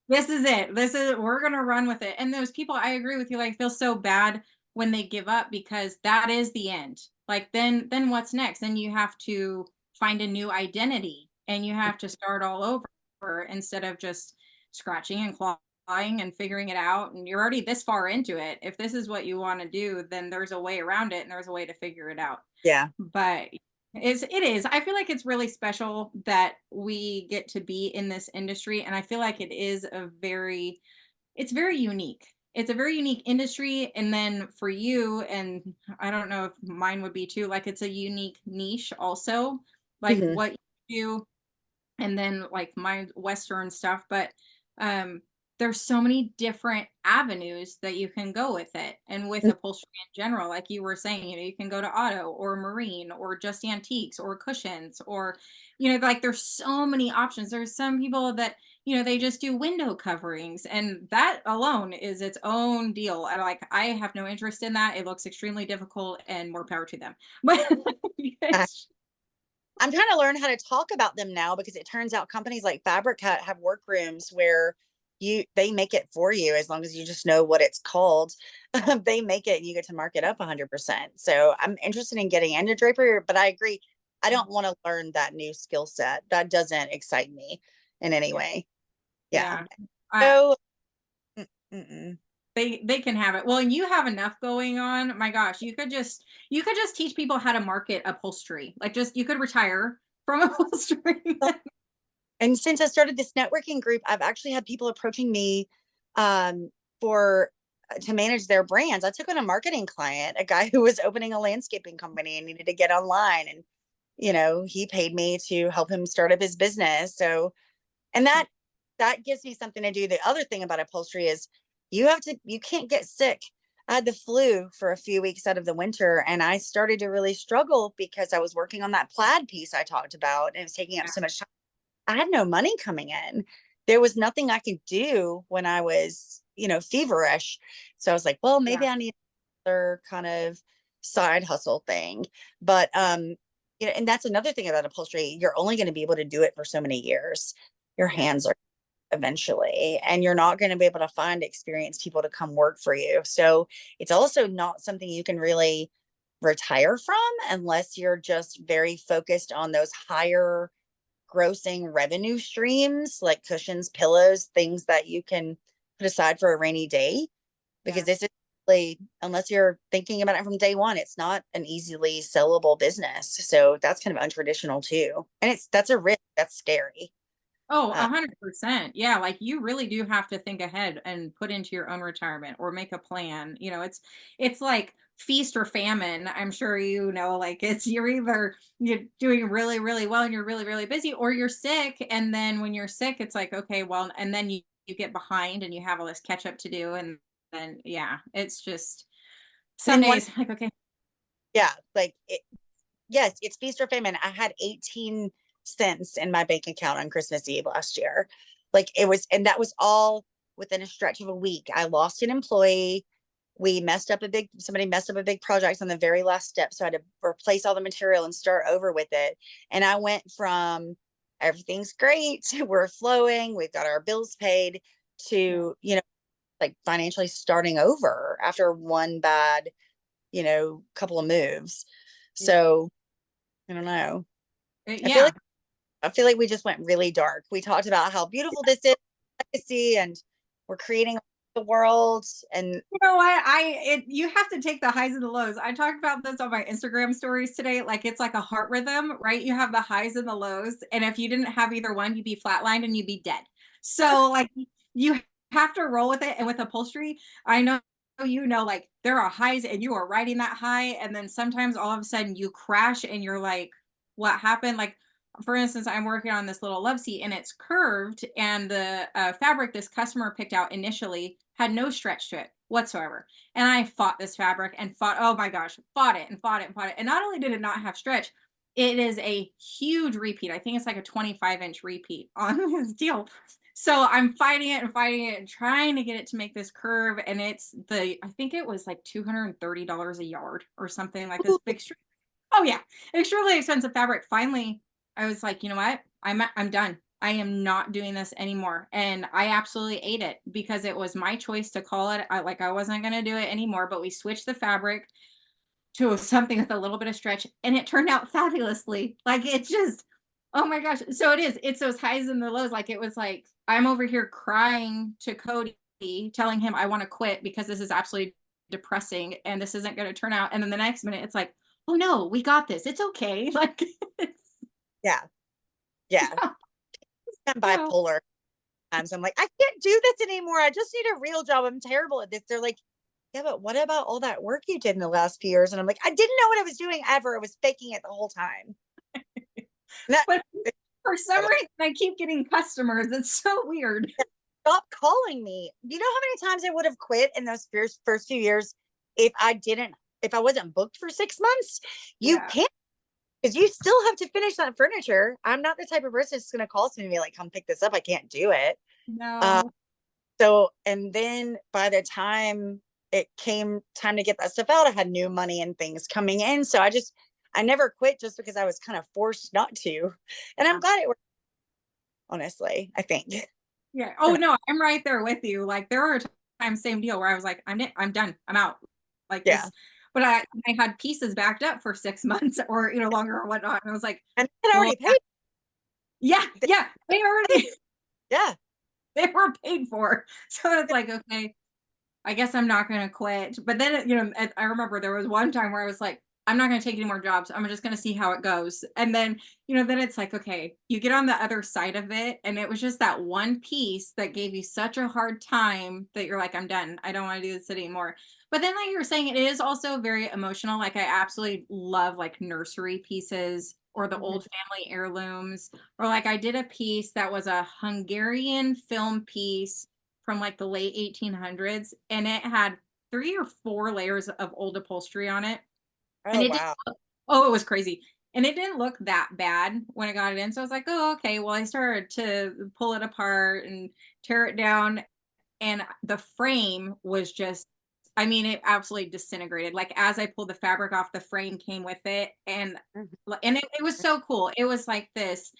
this is it. We're going to run with it. And those people, I agree with you, like feel so bad when they give up, because that is the end. Like then what's next? Then you have to find a new identity, and you have to start all over, instead of just scratching and clawing and figuring it out. And you're already this far into it. If this is what you want to do, then there's a way around it, and there's a way to figure it out. Yeah. But it is, I feel like it's really special that we get to be in this industry, and I feel like it's very unique. It's a very unique industry, and then for you, and I don't know if mine would be too, like it's a unique niche also, like Hmm. what you do, and then like my Western stuff. But um there's so many different avenues that you can go with it, and with upholstery in general, like you were saying, you can go to auto or marine or just antiques or cushions, or like there's so many options. There's some people that they just do window coverings, and that alone is its own deal. I have no interest in that. It looks extremely difficult, and more power to them. But I'm trying to learn how to talk about them now, because it turns out companies like Fabric Cut have workrooms where they make it for you, as long as you just know what it's called. They make it and you get to mark it up 100%. So I'm interested in getting into drapery, but I agree. I don't want to learn that new skill set. That doesn't excite me in any Yeah. way. Yeah. Yeah. I, So, mm-mm. they can have it. Well, and you have enough going on. My gosh, you could just teach people how to market upholstery. Like just you could retire from upholstery. And since I started this networking group, I've actually had people approaching me um, for to manage their brands. I took on a marketing client, a guy who was opening a landscaping company and needed to get online, and he paid me to help him start up his business. So, and that gives me something to do. The other thing about upholstery is you can't get sick. I had the flu for a few weeks out of the winter, and I started to really struggle because I was working on that plaid piece I talked about, and it was taking up so much time. I had no money coming in. There was nothing I could do when I was, feverish. So I was like, well, maybe Yeah. I need another kind of side hustle thing. But and that's another thing about upholstery. You're only going to be able to do it for so many years. Your Yeah. hands are eventually, and you're not going to be able to find experienced people to come work for you. So it's also not something you can really retire from unless you're just very focused on those higher grossing revenue streams like cushions, pillows, things that you can put aside for a rainy day. Because Yeah. this is really, unless you're thinking about it from day one, it's not an easily sellable business. So that's kind of untraditional too. And that's a risk. That's scary. Oh, Uh, 100%. Yeah, like you really do have to think ahead and put into your own retirement or make a plan. It's like feast or famine. I'm sure like you're doing really, really well and you're really, really busy, or you're sick. And then when you're sick, it's like, okay, well, and then you get behind and you have all this catch up to do. And then yeah, it's just and some then one, days like, okay, yeah, yes, it's feast or famine. I had 18 cents in my bank account on Christmas Eve last year. And that was all within a stretch of a week. I lost an employee. Somebody messed up a big project on the very last step. So I had to replace all the material and start over with it. And I went from everything's great, we're flowing, we've got our bills paid, yeah, to, like financially starting over after one bad, couple of moves. yeah, So I don't know. I feel yeah. like I feel like we just went really dark. We talked about how beautiful this is, legacy, and we're creating the world. And You know what? You have to take the highs and the lows. I talked about this on my Instagram stories today. Like it's like a heart rhythm, right? You have the highs and the lows, and if you didn't have either one, you'd be flatlined and you'd be dead. So like you have to roll with it. And with upholstery, I know like there are highs and you are riding that high, and then sometimes all of a sudden you crash and you're like, what happened? Like for instance, I'm working on this little love seat and it's curved, and the fabric this customer picked out initially had no stretch to it whatsoever. And I fought this fabric and oh my gosh, fought it and fought it and fought it. And not only did it not have stretch, it is a huge repeat. I think it's like a 25-inch repeat on this deal. So I'm fighting it and trying to get it to make this curve. And I think it was like $230 a yard or something like this big. Oh yeah, extremely expensive fabric. Finally, I was like, you know what? I'm done. I am not doing this anymore. And I absolutely ate it because it was my choice to call it. I wasn't going to do it anymore, but we switched the fabric to something with a little bit of stretch and it turned out fabulously. Like it just, oh my gosh. So it's those highs and the lows. Like it was like, I'm over here crying to Cody, telling him I want to quit because this is absolutely depressing and this isn't going to turn out. And then the next minute it's like, oh no, we got this. It's okay. Like, yeah, yeah. I'm no, bipolar. Times I'm like, I can't do this anymore. I just need a real job. I'm terrible at this. They're like, yeah, but what about all that work you did in the last few years? And I'm like, I didn't know what I was doing ever. I was faking it the whole time. And that, but for some reason I keep getting customers. It's so weird. stop calling me. Do you know how many times I would have quit in those first few years if I wasn't booked for 6 months? You Yeah. can't, because you still have to finish that furniture. I'm not the type of person that's going to call somebody and be like, come pick this up. I can't do it. Uh, No. and then by the time it came time to get that stuff out, I had new money and things coming in. So I never quit just because I was kind of forced not to. And I'm glad it worked, honestly, I think. Yeah. Oh no, I'm right there with you. Like there are times, same deal, where I was like, I'm done. I'm out. Like Yeah. this. but I had pieces backed up for 6 months or, longer or whatnot. And I was like, And it well, already paid. yeah, yeah, they already, Yeah. they were paid for. So it's like, okay, I guess I'm not going to quit. But then, I remember there was one time where I was like, I'm not going to take any more jobs. I'm just going to see how it goes. And then, then it's like, okay, you get on the other side of it. And it was just that one piece that gave you such a hard time that you're like, I'm done. I don't want to do this anymore. But then, like you were saying, it is also very emotional. Like, I absolutely love like nursery pieces or the Mhm. old family heirlooms. Or like, I did a piece that was a Hungarian film piece from like the late 1800s, and it had 3 or 4 layers of old upholstery on it. And Oh, it didn't wow. look, oh, it was crazy. And it didn't look that bad when I got it in. So I was like, oh, okay. Well, I started to pull it apart and tear it down. And the frame was just, I mean, it absolutely disintegrated. Like as I pulled the fabric off, the frame came with it. Mhm. And it was so cool. It was like this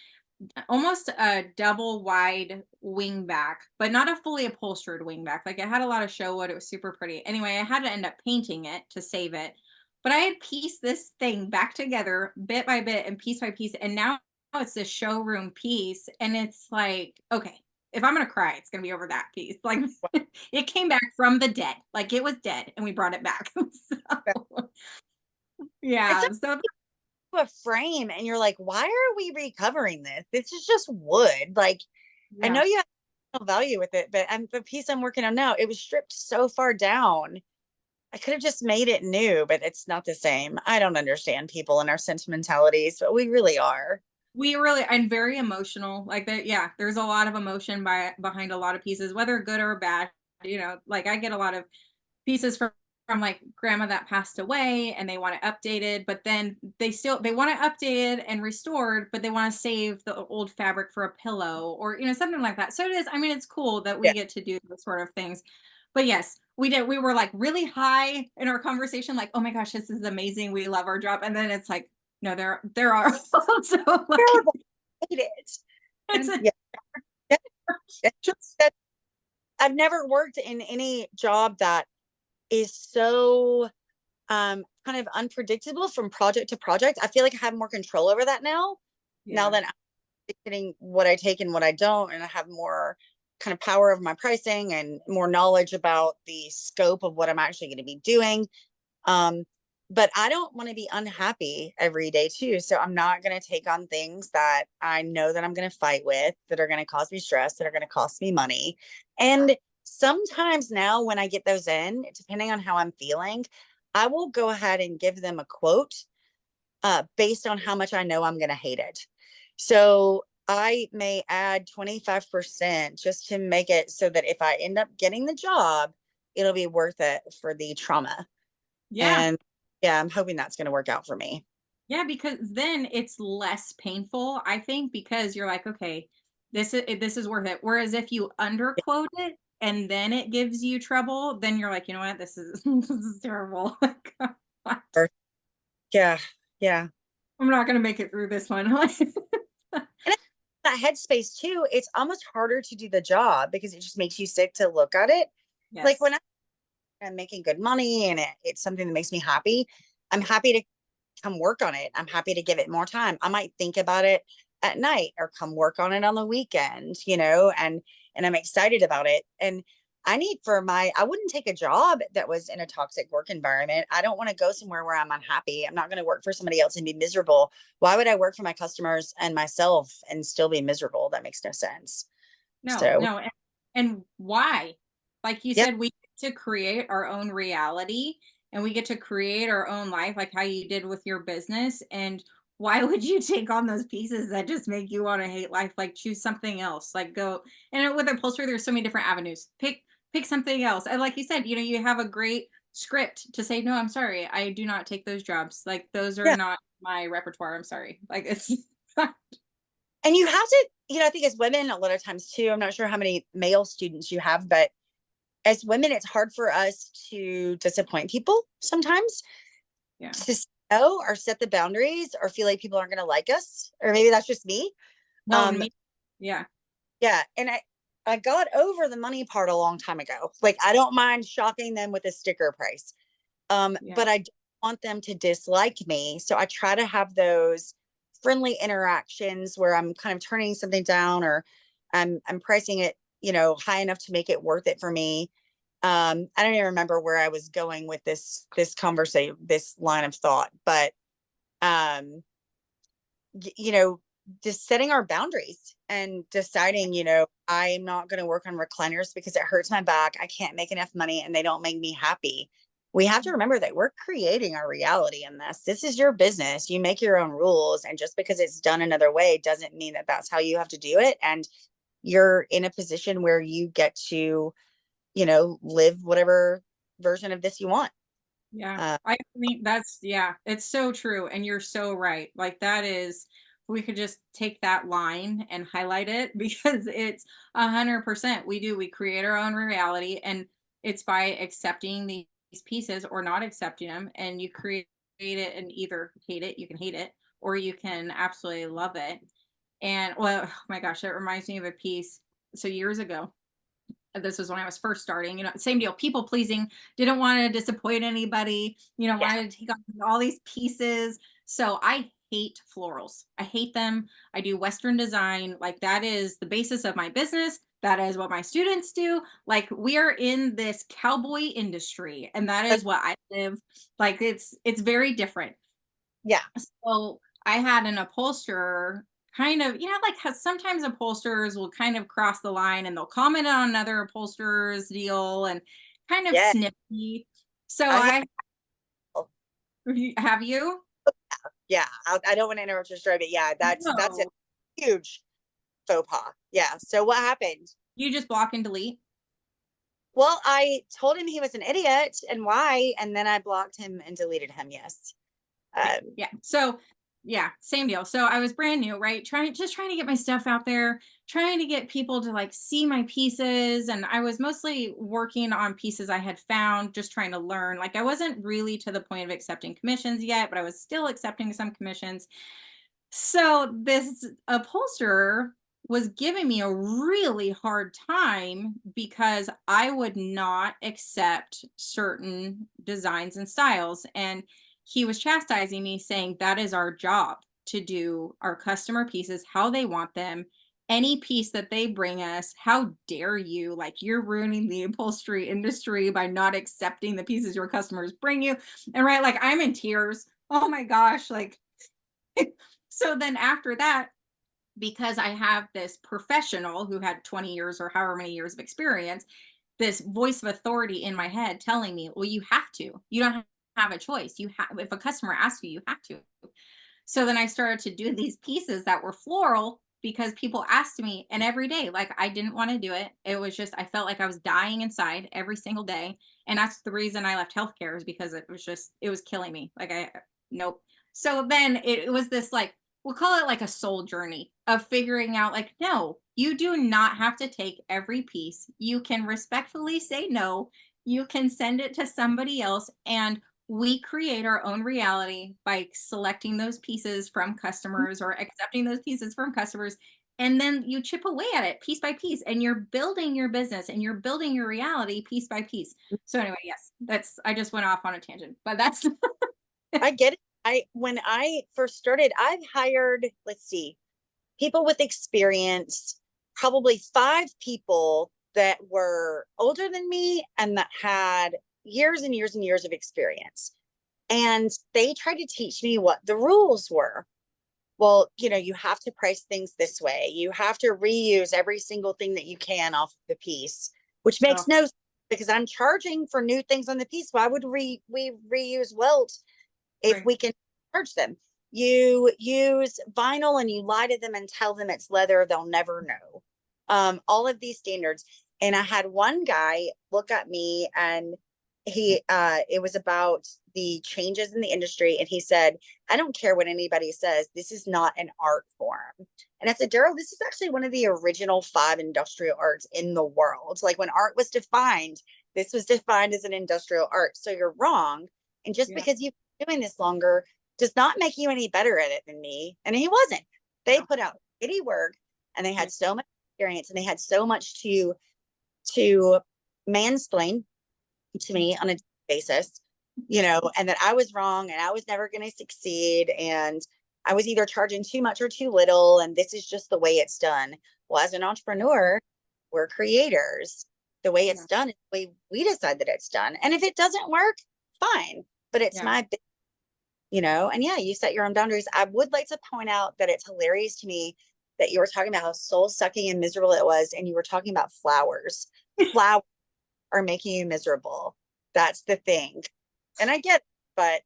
almost a double wide wing back, but not a fully upholstered wing back. Like it had a lot of show wood. It was super pretty. Anyway, I had to end up painting it to save it. But I had pieced this thing back together bit by bit and piece by piece. And now it's this showroom piece. And it's like, okay, if I'm gonna cry, it's gonna be over that piece. Like it came back from the dead. Like it was dead and we brought it back. So It's yeah. So a frame and you're like, why are we recovering this? This is just wood. Like, I yeah. know you have no value with it, but the piece I'm working on now, it was stripped so far down. I could have just made it new, but it's not the same. I don't understand people and our sentimentalities, but we really are. We really, I'm very emotional. Like that, yeah, there's a lot of emotion behind a lot of pieces, whether good or bad. Like I get a lot of pieces from like grandma that passed away and they want it updated, but then they want it updated and restored, but they want to save the old fabric for a pillow or something like that. So it is, I mean, it's cool that Yeah. we get to do those sort of things. But yes, we were like really high in our conversation, like, oh my gosh, this is amazing, we love our job. And then it's like, no, there are also like Terrible. I hate it. it's And a yeah, yeah, yeah. just I've never worked in any job that is so kind of unpredictable from project to project. I feel like I have more control over that now yeah. that I'm getting what I take and what I don't, and I have more kind of power over my pricing and more knowledge about the scope of what I'm actually going to be doing. Um, but I don't want to be unhappy every day too. So I'm not going to take on things that I know that I'm going to fight with, that are going to cause me stress, that are going to cost me money. And sometimes now when I get those in, depending on how I'm feeling, I will go ahead and give them a quote based on how much I know I'm going to hate it. So I may add 25% just to make it so that if I end up getting the job, it'll be worth it for the trauma. Yeah. And yeah, I'm hoping that's going to work out for me. Yeah, because then it's less painful, I think, because you're like, okay, this is worth it. Whereas if you underquote it and then it gives you trouble, then you're like, you know what, this is this is terrible. Like, Or- Yeah, yeah. I'm not gonna make it through this one. And that headspace too, it's almost harder to do the job because it just makes you sick to look at it. Like Yes. when I'm making good money and it's something that makes me happy, I'm happy to come work on it. I'm happy to give it more time. I might think about it at night or come work on it on the weekend, and I'm excited about it. And I wouldn't take a job that was in a toxic work environment. I don't want to go somewhere where I'm unhappy. I'm not going to work for somebody else and be miserable. Why would I work for my customers and myself and still be miserable? That makes no sense. No, So, no. And why? Like you yep. said, we get to create our own reality and we get to create our own life, like how you did with your business. And why would you take on those pieces that just make you want to hate life? Like choose something else. Like go and with upholstery, there's so many different avenues. Pick something else. And like you said, you have a great script to say, no, I'm sorry, I do not take those jobs. Like those are Yeah. not my repertoire. I'm sorry. Like it's And you have to, I think as women, a lot of times too, I'm not sure how many male students you have, but as women, it's hard for us to disappoint people sometimes, yeah. to know or set the boundaries or feel like people aren't going to like us. Or maybe that's just me. No, Um, me. Yeah. yeah. And I got over the money part a long time ago. Like I don't mind shocking them with a sticker price. Yeah. But I want them to dislike me. So I try to have those friendly interactions where I'm kind of turning something down, or I'm pricing it, high enough to make it worth it for me. I don't even remember where I was going with this conversation, this line of thought, but um, you know, just setting our boundaries and deciding, I'm not going to work on recliners because it hurts my back. I can't make enough money and they don't make me happy. We have to remember that we're creating our reality in this. This is your business. You make your own rules. And just because it's done another way doesn't mean that that's how you have to do it. And you're in a position where you get to, live whatever version of this you want. Yeah, Uh, I think yeah, it's so true. And you're so right. Like that is, we could just take that line and highlight it because it's 100%. We create our own reality, and it's by accepting these pieces or not accepting them. And you create it and either hate it, you can hate it, or you can absolutely love it. And well, oh my gosh, that reminds me of a piece. So years ago, this was when I was first starting, same deal, people pleasing, didn't want to disappoint anybody, yeah. wanted to take on all these pieces. So I hate florals. I hate them. I do Western design. Like that is the basis of my business. That is what my students do. Like we are in this cowboy industry and that is what I live. Like it's very different. Yeah. So I had an upholsterer kind of, like how sometimes upholsterers will kind of cross the line and they'll comment on another upholsterer's deal and kind of Yeah. snippy. So I have, I have you? yeah. I don't want to interrupt your story, but yeah, that's a No. huge faux pas. Yeah. So what happened? You just block and delete? Well, I told him he was an idiot and why, and then I blocked him and deleted him. Yes. Yeah. Um, Yeah. So yeah, same deal. So I was brand new, right? Trying to get my stuff out there, trying to get people to like see my pieces. And I was mostly working on pieces I had found, just trying to learn. Like I wasn't really to the point of accepting commissions yet, but I was still accepting some commissions. So this upholsterer was giving me a really hard time because I would not accept certain designs and styles. And he was chastising me, saying that is our job to do our customer pieces how they want them. Any piece that they bring us, how dare you? Like you're ruining the upholstery industry by not accepting the pieces your customers bring you. And right, like I'm in tears. Oh my gosh, like so then after that, because I have this professional who had 20 years or however many years of experience, this voice of authority in my head telling me, well, you have to. You don't have a choice. You have, if a customer asks you, you have to. So then I started to do these pieces that were floral because people asked me, and every day, like I didn't want to do it. It was just, I felt like I was dying inside every single day. And that's the reason I left healthcare, is because it was killing me. Nope. So then it was this like, we'll call it like a soul journey of figuring out like, no, you do not have to take every piece. You can respectfully say no. You can send it to somebody else. And we create our own reality by selecting those pieces from customers or accepting those pieces from customers. And then you chip away at it piece by piece, and you're building your business and you're building your reality piece by piece. So, anyway, yes, I just went off on a tangent, but that's I get it. When I first started, I've hired, let's see, people with experience, probably 5 people that were older than me and that had years and years and years of experience. And they tried to teach me what the rules were. Well, you have to price things this way. You have to reuse every single thing that you can off of the piece, which makes oh, no sense because I'm charging for new things on the piece. Why would we reuse welt if right. we can charge them? You use vinyl and you lie to them and tell them it's leather, they'll never know. All of these standards. And I had one guy look at me and it was about the changes in the industry. And he said, I don't care what anybody says, this is not an art form. And I said, Daryl, this is actually one of the original 5 industrial arts in the world. Like when art was defined, this was defined as an industrial art. So you're wrong. And just Yeah. because you've been doing this longer does not make you any better at it than me. And he wasn't. They No. put out shitty work and they Yeah. had so much experience and they had so much to mansplain to me on a basis. and that I was wrong and I was never going to succeed. And I was either charging too much or too little. And this is just the way it's done. Well, as an entrepreneur, we're creators. The way Yeah. it's done is the way we decide that it's done. And if it doesn't work, fine. But it's Yeah. and yeah, you set your own boundaries. I would like to point out that it's hilarious to me that you were talking about how soul sucking and miserable it was. And you were talking about flowers. Flowers are making you miserable. That's the thing. And I get it, but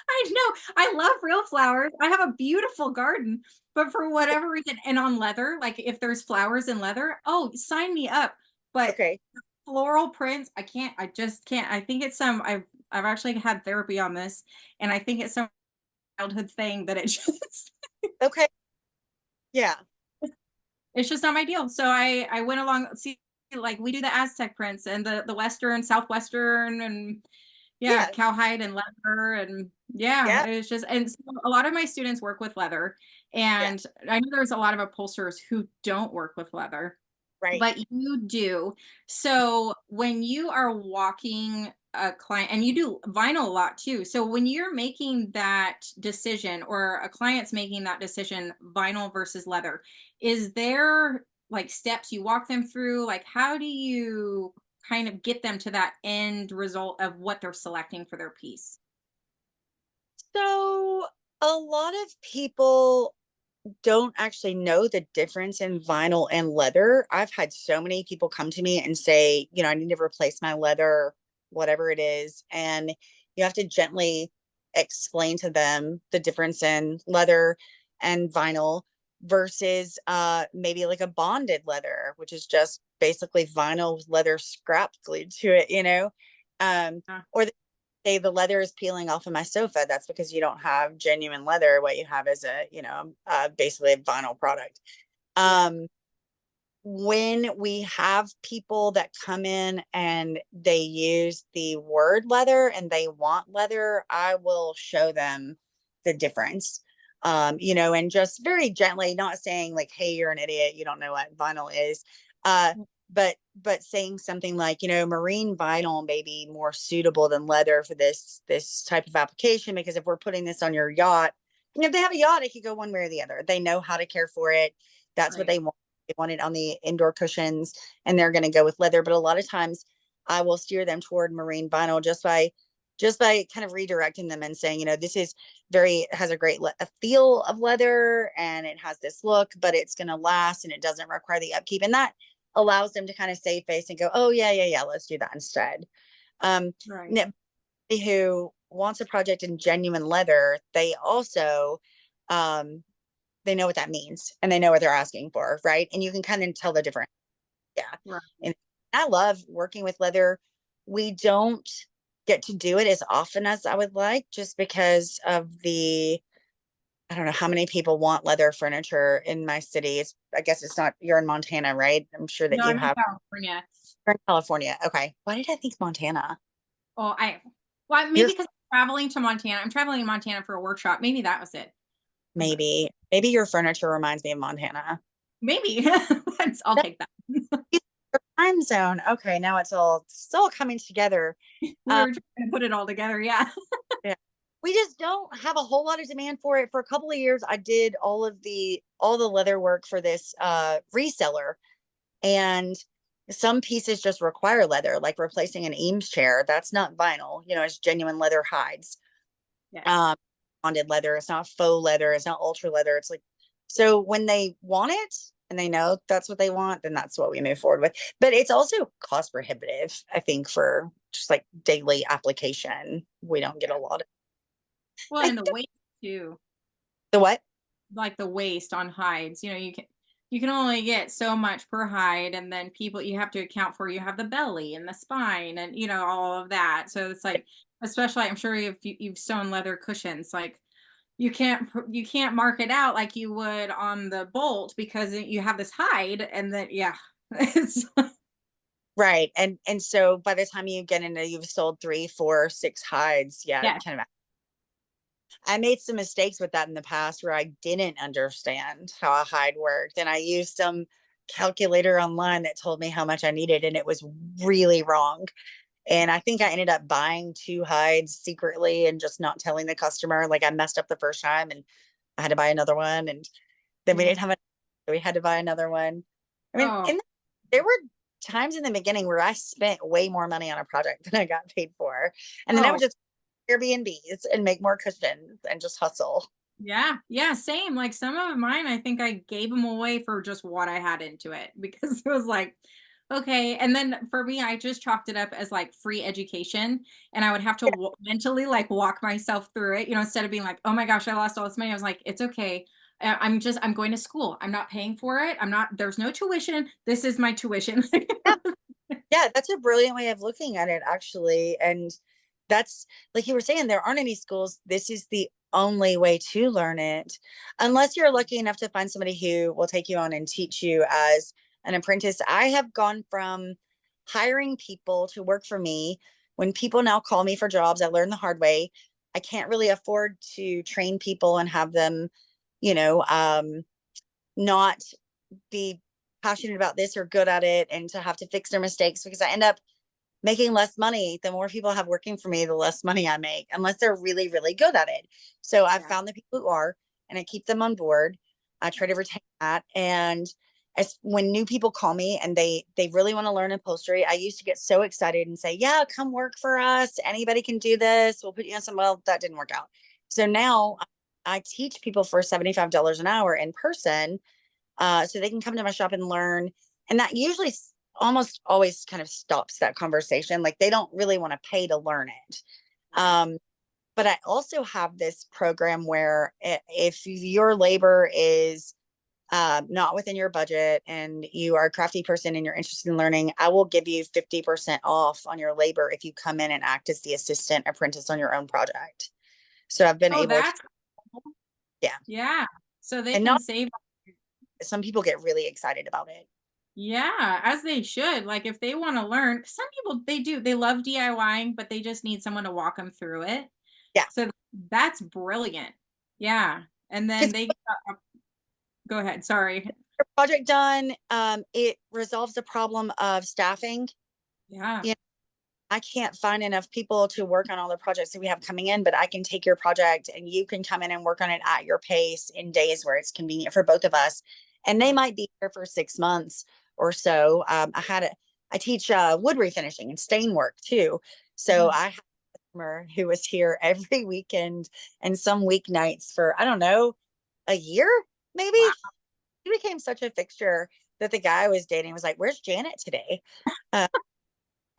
I know. I love real flowers. I have a beautiful garden, but for whatever reason, and on leather, like if there's flowers in leather, oh, sign me up. But okay. floral prints, I can't. I just can't. I think it's some. I've actually had therapy on this, and I think it's some childhood thing that it just Okay. Yeah. it's just not my deal. So I went along. See, like we do the Aztec prints and the Western, Southwestern, and yeah, Yeah. cowhide and leather, and yeah, Yeah. it's just, and so a lot of my students work with leather, Yeah. and I know there's a lot of upholsterers who don't work with leather, Right. but you do. So when you are walking a client, and you do vinyl a lot too. So when you're making that decision, or a client's making that decision, vinyl versus leather, is there like steps you walk them through? Like, how do you kind of get them to that end result of what they're selecting for their piece? So a lot of people don't actually know the difference in vinyl and leather. I've had so many people come to me and say, I need to replace my leather, whatever it is. And you have to gently explain to them the difference in leather and vinyl versus maybe like a bonded leather, which is just basically vinyl with leather scrap glued to it. Um, Uh, or say the leather is peeling off of my sofa. That's because you don't have genuine leather. What you have is basically a vinyl product. yeah. Um, when we have people that come in and they use the word leather and they want leather, I will show them the difference. And just very gently, not saying like, hey, you're an idiot, you don't know what vinyl is. Uh, but saying something like, marine vinyl may be more suitable than leather for this type of application, because if we're putting this on your yacht, if they have a yacht, it could go one way or the other. They know how to care for it. That's what Right. they want it on the indoor cushions, and they're going to go with leather. But a lot of times I will steer them toward marine vinyl just by kind of redirecting them and saying, this is has a great a feel of leather, and it has this look, but it's going to last and it doesn't require the upkeep. And that allows them to kind of save face and go, oh yeah, yeah, yeah, let's do that instead. Um, Right. who wants a project in genuine leather, they also um they know what that means and they know what they're asking for, right? And you can kind of tell the difference. Yeah. Right. And I love working with leather. We don't get to do it as often as I would like, just because of I don't know how many people want leather furniture in my city. I guess it's not, you're in Montana, right? I'm sure that No, you I'm in have, California. you're in California. Okay. Why did I think Montana? Oh, well, maybe You're because I'm traveling to Montana. I'm traveling to Montana for a workshop. Maybe that was it. Okay. maybe your furniture reminds me of Montana. Maybe. I'll That's take that. your time zone. Okay. Now it's all coming together. We Um, were trying to put it all together. Yeah. Yeah. We just don't have a whole lot of demand for it. For a couple of years, I did all the leather work for this reseller, and some pieces just require leather, like replacing an Eames chair. That's not vinyl, it's genuine leather hides. Yes. Um, bonded leather. It's not faux leather. It's not ultra leather. It's like, so when they want it and they know that's what they want, then that's what we move forward with. But it's also cost prohibitive, I think, for just like daily application. We don't get a lot of Well, I and the weight too. the what? Like the waste on hides. You can only get so much per hide, and then people, you have to account for, you have the belly and the spine, and all of that. So it's like, especially, I'm sure if you've sewn leather cushions, like you can't mark it out like you would on the bolt, because you have this hide, and then yeah. It's Right. And so by the time you get into, you've sold 3, 4, 6 hides. Yeah, yeah. kind of. I made some mistakes with that in the past where I didn't understand how a hide worked. And I used some calculator online that told me how much I needed, and it was really wrong. And I think I ended up buying two hides secretly and just not telling the customer. Like I messed up the first time and I had to buy another one. And then we Yeah. didn't have we had to buy another one. I mean, Oh, there were times in the beginning where I spent way more money on a project than I got paid for. And then I would oh, just Airbnbs and make more cushions and just hustle. yeah. Yeah, same. Like some of mine, I think I gave them away for just what I had into it because it was like, okay. And then for me, I just chalked it up as like free education. And I would have to mentally like walk myself through it, instead of being like, oh my gosh, I lost all this money. I was like, it's okay. I'm going to school. I'm not paying for it. There's no tuition. This is my tuition. Yeah, yeah, that's a brilliant way of looking at it, actually. And that's like you were saying, there aren't any schools. This is the only way to learn it, unless you're lucky enough to find somebody who will take you on and teach you as an apprentice. I have gone from hiring people to work for me. When people now call me for jobs, I learned the hard way. I can't really afford to train people and have them, you know, not be passionate about this or good at it and to have to fix their mistakes because I end up making less money. The more people I have working for me, the less money I make, unless they're really, really good at it. So I've Yeah. found the people who are, and I keep them on board. I try to retain that. And as when new people call me and they really want to learn upholstery, I used to get so excited and say, "Yeah, come work for us. Anybody can do this. We'll put you on some." Well, that didn't work out. So now I teach people for $75 an hour in person, so they can come to my shop and learn. And that usually almost always kind of stops that conversation. Like they don't really want to pay to learn it. Right. But I also have this program where if your labor is not within your budget and you are a crafty person and you're interested in learning, I will give you 50% off on your labor if you come in and act as the assistant apprentice on your own project. So I've been Oh, able to, that's cool. yeah. Yeah. So they And can not save. some people get really excited about it. Yeah, as they should. Like if they want to learn, some people they love DIYing, but they just need someone to walk them through it. Yeah. So that's brilliant. Yeah. And then Because they go ahead. Sorry. your project done, it resolves the problem of staffing. Yeah. You know, I can't find enough people to work on all the projects that we have coming in, but I can take your project and you can come in and work on it at your pace in days where it's convenient for both of us. And they might be here for 6 months or so. I teach wood refinishing and stain work too. So Mhm. I have a customer who was here every weekend and some weeknights for, I don't know, a year, maybe. Wow. He became such a fixture that the guy I was dating was like, "Where's Janet today?" Uh,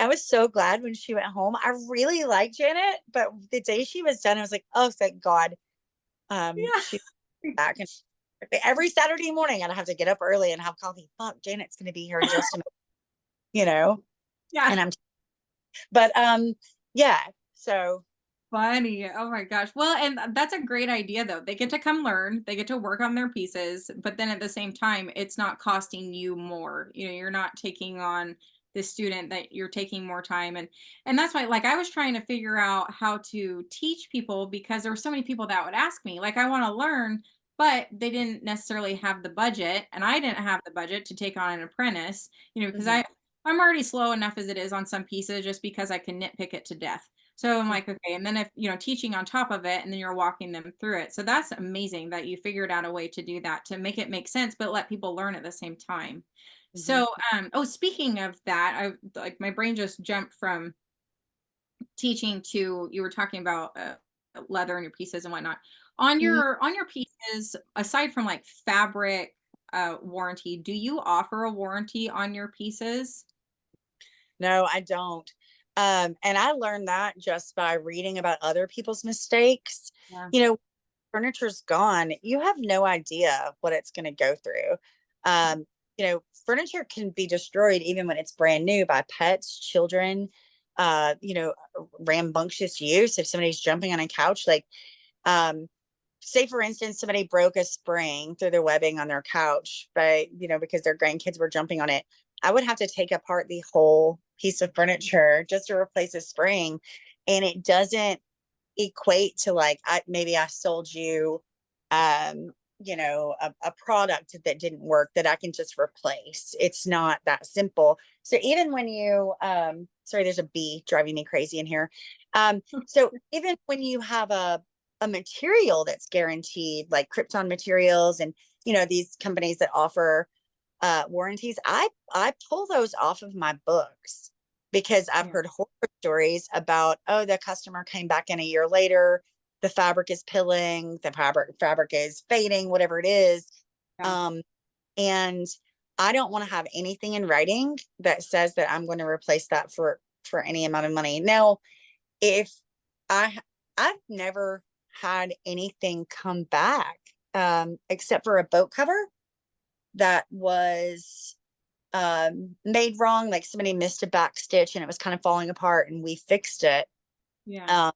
I was so glad when she went home. I really like Janet, but the day she was done, I was like, "Oh, thank God." She's Yeah. back, and every Saturday morning, I'd have to get up early and have coffee. Fuck, Janet's going to be here in just a minute, you know. Yeah. And but yeah. So Funny. Oh my gosh. Well, and that's a great idea though. They get to come learn, they get to work on their pieces, but then at the same time, it's not costing you more. You're not taking on this student that you're taking more time and that's why like I was trying to figure out how to teach people because there were so many people that would ask me, like I want to learn, but they didn't necessarily have the budget and I didn't have the budget to take on an apprentice, because mhm, I'm already slow enough as it is on some pieces just because I can nitpick it to death. So I'm mhm, like, okay, and then if, teaching on top of it and then you're walking them through it. So that's amazing that you figured out a way to do that to make it make sense, but let people learn at the same time. mhm, So, oh, speaking of that, I like my brain just jumped from teaching to you were talking about leather and your pieces and whatnot. mhm. On your pieces, aside from like fabric warranty, do you offer a warranty on your pieces? No, I don't. And I learned that just by reading about other people's mistakes. Yeah. You know, furniture's gone, you have no idea what it's going to go through. Furniture can be destroyed even when it's brand new by pets, children, rambunctious use. If somebody's jumping on a couch, like, um, say for instance, somebody broke a spring through the webbing on their couch, but because their grandkids were jumping on it, I would have to take apart the whole piece of furniture just to replace a spring. And it doesn't equate to like maybe I sold you a product that didn't work that I can just replace. It's not that simple. So even when you, sorry, there's a bee driving me crazy in here. So even when you have a material that's guaranteed, like Krypton materials and, these companies that offer warranties, I pull those off of my books because I've Yeah. heard horror stories about, oh, the customer came back in a year later, the fabric is pilling, the fabric is fading, whatever it is. Yeah. Um, and I don't want to have anything in writing that says that I'm going to replace that for any amount of money. Now, if I I've never had anything come back except for a boat cover that was made wrong, like somebody missed a back stitch and it was kind of falling apart and we fixed it. Yeah. Um,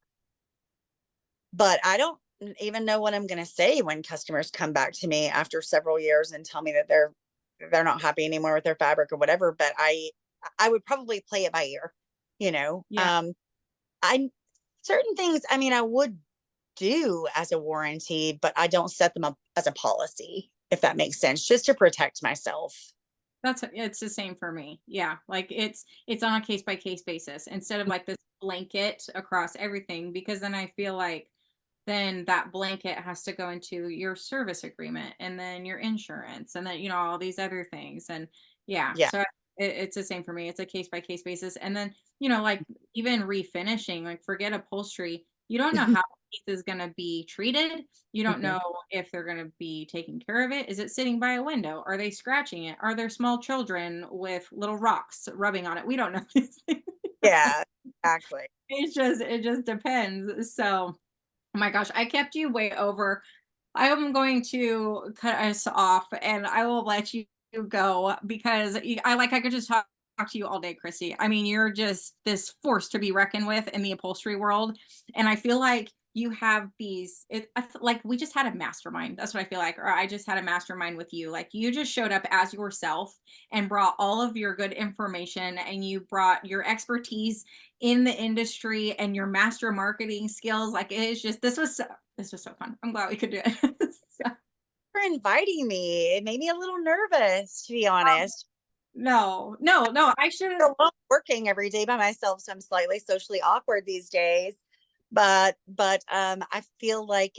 but I don't even know what I'm going to say when customers come back to me after several years and tell me that they're not happy anymore with their fabric or whatever. But I would probably play it by ear, you know. Yeah. I certain things, I mean, I would do as a warranty, but I don't set them up as a policy, if that makes sense, just to protect myself. It's the same for me. Yeah. Like it's on a case by case basis instead of like this blanket across everything, because then I feel like then that blanket has to go into your service agreement and then your insurance and then all these other things. And yeah, Yeah. so it's the same for me. It's a case by case basis. And then like even refinishing, like forget upholstery, you don't know how a piece is going to be treated. You don't Mhm. know if they're going to be taking care of it. Is it sitting by a window? Are they scratching it? Are there small children with little rocks rubbing on it? We don't know these things. Yeah, exactly. It just depends. So oh my gosh, I kept you way over. I am going to cut us off and I will let you go because I could just talk to you all day, Christy. I mean, you're just this force to be reckoned with in the upholstery world. And I feel like you have like we just had a mastermind. That's what I feel like. Or I just had a mastermind with you. Like you just showed up as yourself and brought all of your good information and you brought your expertise in the industry and your master marketing skills. Like it is just this was so fun. I'm glad we could do it. So, For inviting me. It made me a little nervous, to be honest. no, no, no. I should have. I love working every day by myself, so I'm slightly socially awkward these days. But I feel like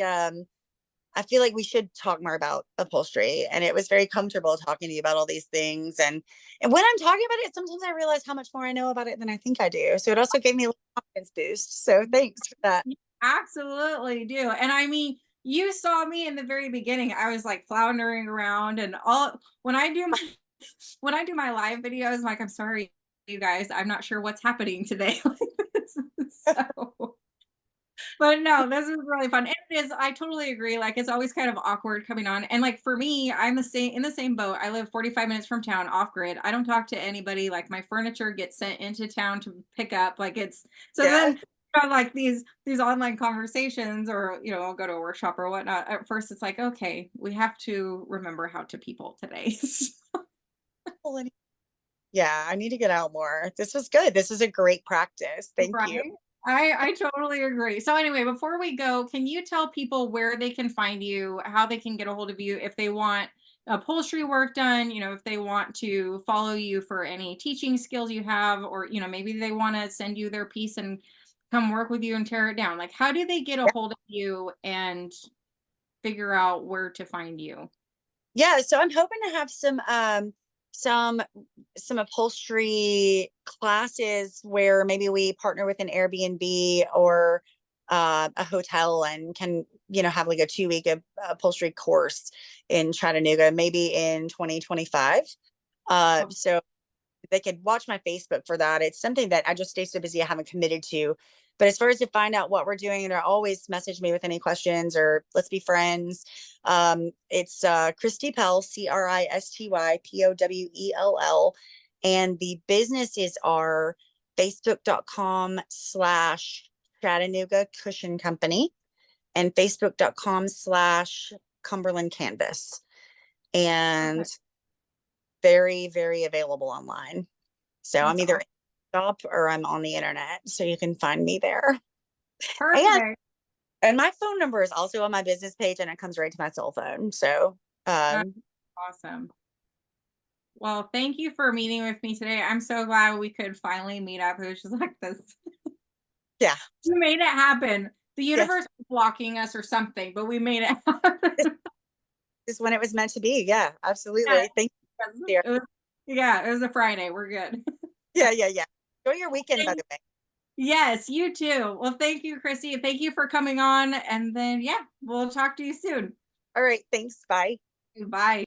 we should talk more about upholstery. And it was very comfortable talking to you about all these things. And when I'm talking about it, sometimes I realize how much more I know about it than I think I do. So it also gave me a little confidence boost. So thanks for that. You absolutely do. And I mean, you saw me in the very beginning. I was like floundering around and all when I do my when I do my live videos, like I'm sorry, you guys, I'm not sure what's happening today. So but no, this is really fun. And it is, I totally agree. Like it's always kind of awkward coming on. And like for me, I'm the same in the same boat. I live 45 minutes from town off grid. I don't talk to anybody. Like my furniture gets sent into town to pick up. Like it's so Yeah. then like these online conversations or I'll go to a workshop or whatnot. At first it's like, okay, we have to remember how to people today. Yeah, I need to get out more. This was good. This is a great practice. Thank you. Right. I totally agree. So anyway, before we go, can you tell people where they can find you, how they can get a hold of you if they want upholstery work done, if they want to follow you for any teaching skills you have, or maybe they want to send you their piece and come work with you and tear it down. Like how do they get a hold of you and figure out where to find you? Yeah, so I'm hoping to have some some upholstery classes where maybe we partner with an Airbnb or a hotel and can have like a 2 week upholstery course in Chattanooga, maybe in 2025. Oh, So they could watch my Facebook for that. It's something that I just stay so busy I haven't committed to. But as far as to find out what we're doing, and always message me with any questions or let's be friends. It's Cristy Pell, CRISTYPOWELL. And the businesses are facebook.com/Chattanooga Cushion Company and facebook.com/Cumberland Canvas. And perfect. very, very available online. So I'm That's either awesome. in the shop or I'm on the internet. So you can find me there. And Perfect. And my phone number is also on my business page and it comes right to my cell phone. So, That's um, awesome. Well, thank you for meeting with me today. I'm so glad we could finally meet up. It was just like this. yeah, We made it happen. The yes, universe was blocking us or something, but we made it this happen. is when it was meant to be. Yeah, Yeah, absolutely. Thank you. it was, yeah, it was a Friday. We're good. Yeah, yeah, yeah. Enjoy your weekend, by Thank- the way. yes, you too. Well, thank you, Chrissy. Thank you for coming on. And then, yeah, we'll talk to you soon. All right. Thanks. Bye. Bye.